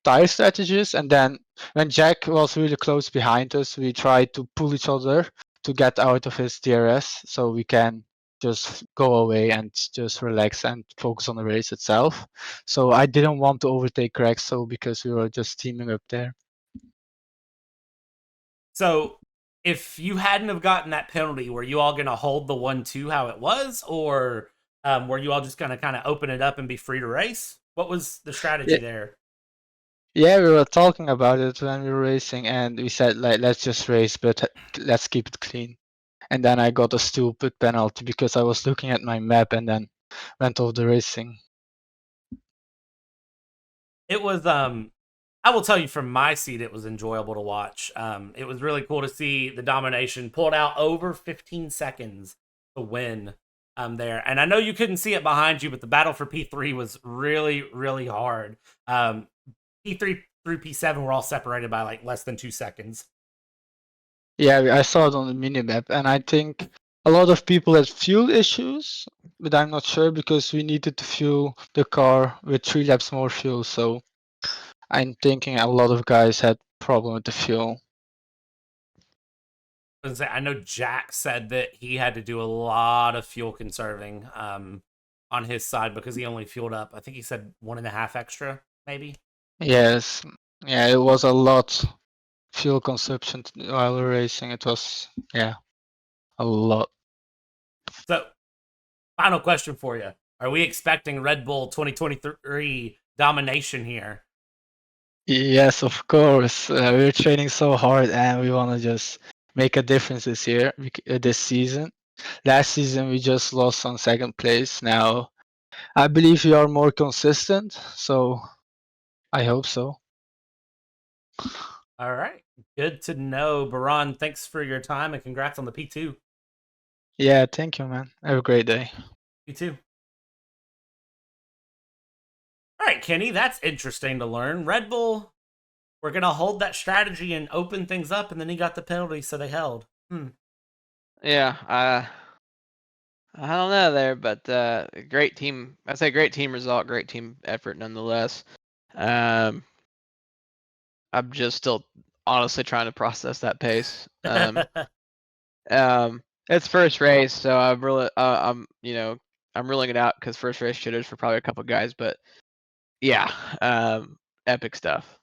tire strategies, and then when Jack was really close behind us, we tried to pull each other to get out of his DRS so we can just go away and just relax and focus on the race itself. So I didn't want to overtake Greg, so because we were just teaming up there. So if you hadn't have gotten that penalty, were you all going to hold the 1-2 how it was, or were you all just going to kind of open it up and be free to race? What was the strategy there? Yeah, we were talking about it when we were racing, and we said, like, let's just race, but let's keep it clean. And then I got a stupid penalty because I was looking at my map and then went off the racing. It was I will tell you from my seat, it was enjoyable to watch. It was really cool to see the domination pulled out over 15 seconds to win there. And I know you couldn't see it behind you, but the battle for P3 was really, really hard. P3 through P7 were all separated by like less than 2 seconds. Yeah, I saw it on the minimap, and I think a lot of people had fuel issues, but I'm not sure because we needed to fuel the car with 3 laps more fuel. So I'm thinking a lot of guys had problem with the fuel. I know Jack said that he had to do a lot of fuel conserving on his side because he only fueled up, I think he said 1.5 extra, maybe. Yes, yeah, it was a lot fuel consumption while we're racing. It was, yeah, a lot. So, final question for you. Are we expecting Red Bull 2023 domination here? Yes, of course. We're training so hard, and we want to just make a difference this year, this season. Last season we just lost on second place. Now I believe we are more consistent, so I hope so. All right. Good to know. Baran, thanks for your time and congrats on the P2. Yeah, thank you, man. Have a great day. You too. All right, Kenny, that's interesting to learn. Red Bull, we're going to hold that strategy and open things up, and then he got the penalty, so they held. Yeah, I don't know there, but great team. I say great team result, great team effort nonetheless. I'm just still honestly trying to process that pace. It's first race, so I'm really, I'm ruling it out because first race jitters for probably a couple guys, but yeah, epic stuff.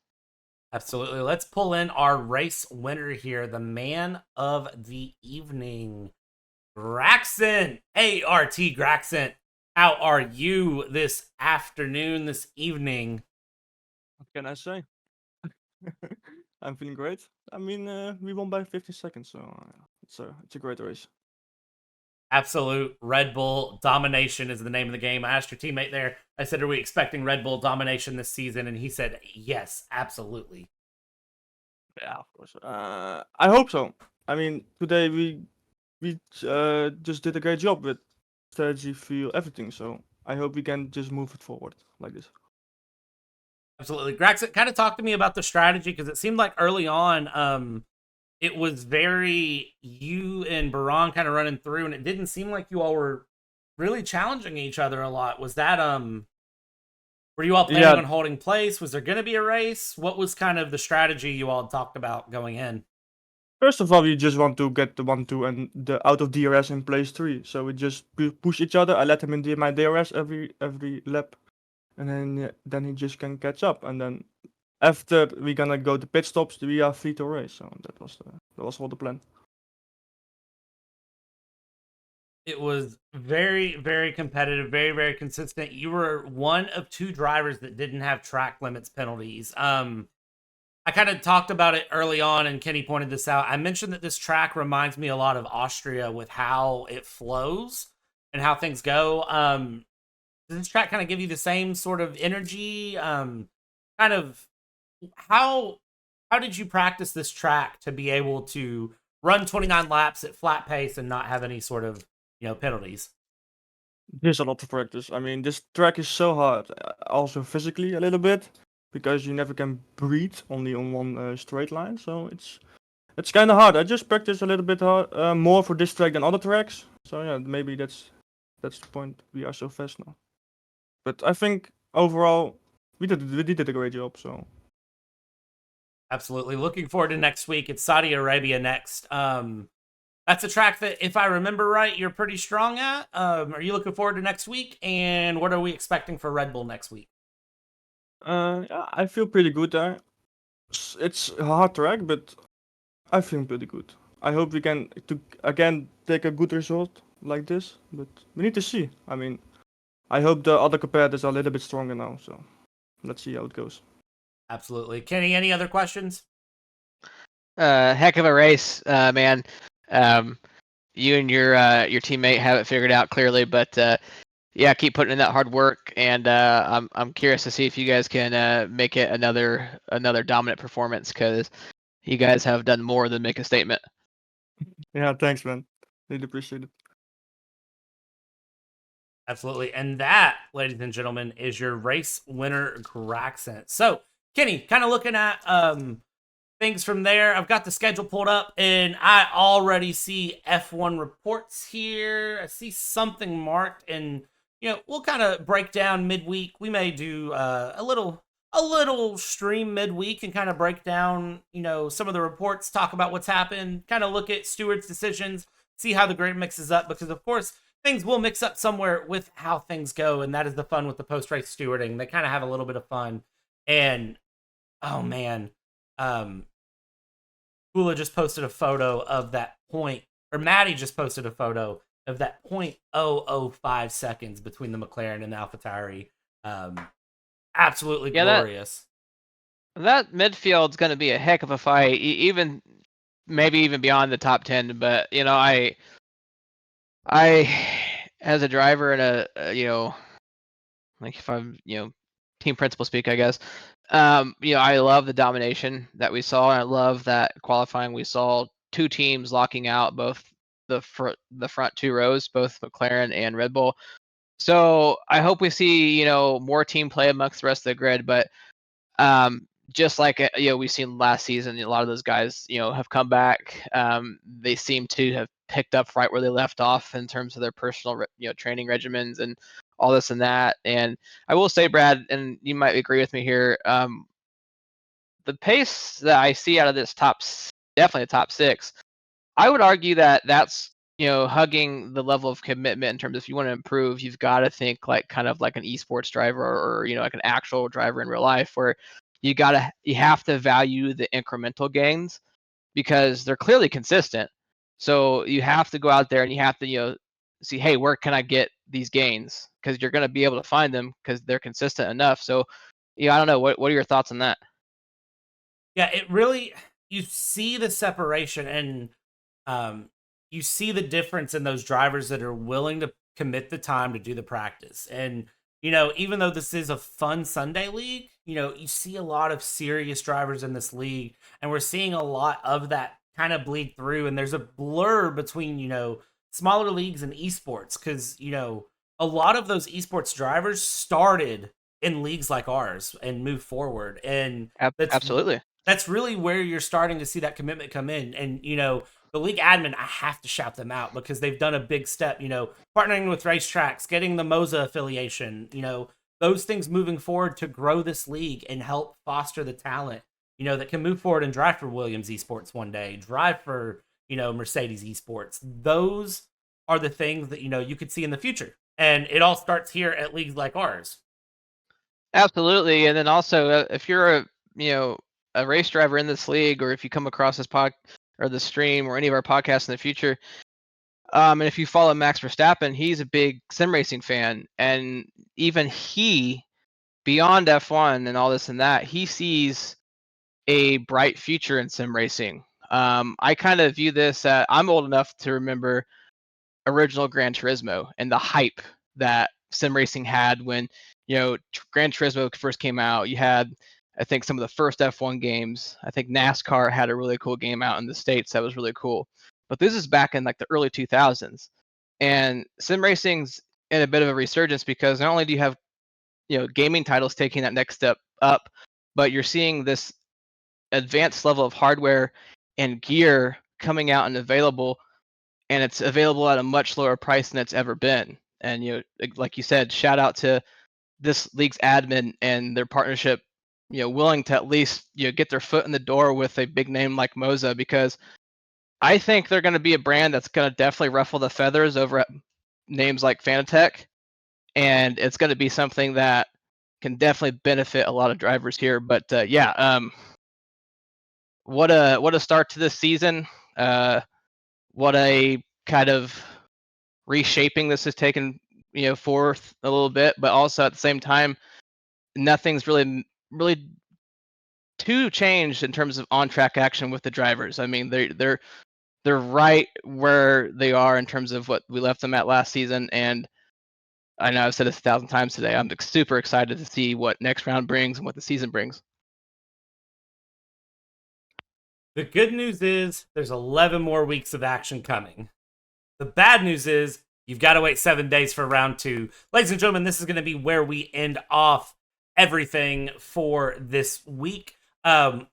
Absolutely. Let's pull in our race winner here, the man of the evening, Graxon. ART Graxon. How are you this afternoon, this evening? What can I say? I'm feeling great. I mean, we won by 50 seconds, so it's a great race. Absolute Red Bull domination is the name of the game. I asked your teammate there, I said, are we expecting Red Bull domination this season? And he said, yes, absolutely. Yeah, of course. I hope so. I mean, today we just did a great job with strategy, feel, everything. So I hope we can just move it forward like this. Absolutely. Graxon, kind of talk to me about the strategy, because it seemed like early on, it was very you and Baran kind of running through, and it didn't seem like you all were really challenging each other a lot. Was that were Were you all planning Yeah. on holding place? Was there going to be a race? What was kind of the strategy you all talked about going in? First of all, we just want to get the 1-2 and the out of DRS in place 3. So we just push each other. I let him in my DRS every lap, and then he just can catch up. And then after we gonna go to pit stops, we are free to race. So that was all the plan. It was very, very competitive, very, very consistent. You were one of 2 drivers that didn't have track limits penalties. I kind of talked about it early on, and Kenny pointed this out. I mentioned that this track reminds me a lot of Austria with how it flows and how things go. Does this track kind of give you the same sort of energy? Kind of how did you practice this track to be able to run 29 laps at flat pace and not have any sort of penalties? There's a lot to practice. I mean, this track is so hard, also physically a little bit, because you never can breathe only on one straight line. So it's kind of hard. I just practice a little bit more for this track than other tracks. So yeah, maybe that's the point. We are so fast now. But I think overall we did a great job. So Absolutely. Looking forward to next week. It's Saudi Arabia next. That's a track that, if I remember right, you're pretty strong at. Are you looking forward to next week? And what are we expecting for Red Bull next week? yeah, I feel pretty good there. It's a hard track, but I feel pretty good. I hope we can again take a good result like this, but we need to see. I mean, I hope the other competitors are a little bit stronger now, so let's see how it goes. Absolutely. Kenny, any other questions? Heck of a race, man. You and your teammate have it figured out clearly, but yeah, keep putting in that hard work, and I'm curious to see if you guys can make it another dominant performance, because you guys have done more than make a statement. Yeah, thanks, man. Really appreciate it. Absolutely. And that, ladies and gentlemen, is your race winner, Graxent. So, Kenny, kind of looking at things from there. I've got the schedule pulled up, and I already see F1 reports here. I see something marked, and we'll kind of break down midweek. We may do a little stream midweek and kind of break down some of the reports, talk about what's happened, kind of look at Stewart's decisions, see how the grid mixes up, because of course things will mix up somewhere with how things go, and that is the fun with the post-race stewarding. They kind of have a little bit of fun, and oh man, Kula just posted a photo of that point, or Maddie just posted a photo of that 0.005 seconds between the McLaren and the AlphaTauri. Absolutely glorious. That midfield's going to be a heck of a fight, even maybe even beyond the top 10. But I as a driver and a like if I'm team principal speak, I guess. I love the domination that we saw, and I love that qualifying we saw 2 teams locking out both the front 2 rows, both McLaren and Red Bull. So I hope we see more team play amongst the rest of the grid. But just like we've seen last season, a lot of those guys have come back. They seem to have picked up right where they left off in terms of their personal training regimens and all this and that. And I will say, Brad, and you might agree with me here, the pace that I see out of this definitely the top 6, I would argue that that's hugging the level of commitment in terms of, if you want to improve, you've got to think like kind of like an esports driver, or like an actual driver in real life, where you have to value the incremental gains, because they're clearly consistent. So you have to go out there and you have to see, hey, where can I get these gains? Because you're going to be able to find them because they're consistent enough. So I don't know, what are your thoughts on that? Yeah, it really, you see the separation, and you see the difference in those drivers that are willing to commit the time to do the practice. And even though this is a fun Sunday league, you see a lot of serious drivers in this league, and we're seeing a lot of that kind of bleed through. And there's a blur between smaller leagues and esports, because a lot of those esports drivers started in leagues like ours and moved forward, and Absolutely. That's really where you're starting to see that commitment come in. And the league admin, I have to shout them out, because they've done a big step, partnering with racetracks, getting the Moza affiliation, those things moving forward to grow this league and help foster the talent, that can move forward and drive for Williams Esports one day, drive for, Mercedes Esports. Those are the things that, you could see in the future. And it all starts here at leagues like ours. Absolutely. And then also, if you're a race driver in this league, or if you come across this or the stream or any of our podcasts in the future, and if you follow Max Verstappen, he's a big sim racing fan, and even he, beyond F1 and all this and that, he sees a bright future in sim racing. I kind of view this. I'm old enough to remember original Gran Turismo and the hype that sim racing had when Gran Turismo first came out. You had, I think, some of the first F1 games. I think NASCAR had a really cool game out in the States that was really cool. But this is back in like the early 2000s. And sim racing's in a bit of a resurgence because not only do you have gaming titles taking that next step up, but you're seeing this advanced level of hardware and gear coming out and available, and it's available at a much lower price than it's ever been. And like you said, shout out to this league's admin and their partnership, willing to at least get their foot in the door with a big name like Moza, because I think they're going to be a brand that's going to definitely ruffle the feathers over at names like Fanatec, and it's going to be something that can definitely benefit a lot of drivers here. But what a start to this season! What a kind of reshaping this has taken forth a little bit, but also at the same time, nothing's really too changed in terms of on track action with the drivers. I mean, they're right where they are in terms of what we left them at last season, and I know I've said this 1,000 times today. I'm super excited to see what next round brings and what the season brings. The good news is there's 11 more weeks of action coming. The bad news is you've got to wait 7 days for round 2. Ladies and gentlemen, this is going to be where we end off everything for this week. I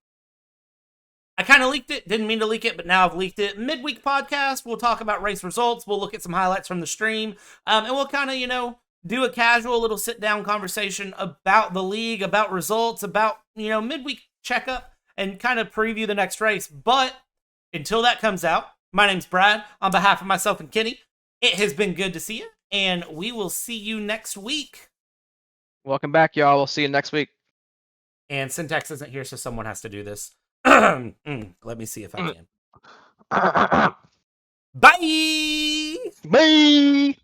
kind of leaked it. Didn't mean to leak it, but now I've leaked it. Midweek podcast, we'll talk about race results. We'll look at some highlights from the stream. And we'll kind of, do a casual little sit-down conversation about the league, about results, about, midweek checkup, and kind of preview the next race. But until that comes out, my name's Brad. On behalf of myself and Kenny, it has been good to see you, and we will see you next week. Welcome back, y'all. We'll see you next week. And Syntax isn't here, so someone has to do this. Let me see if I can. Bye! Bye!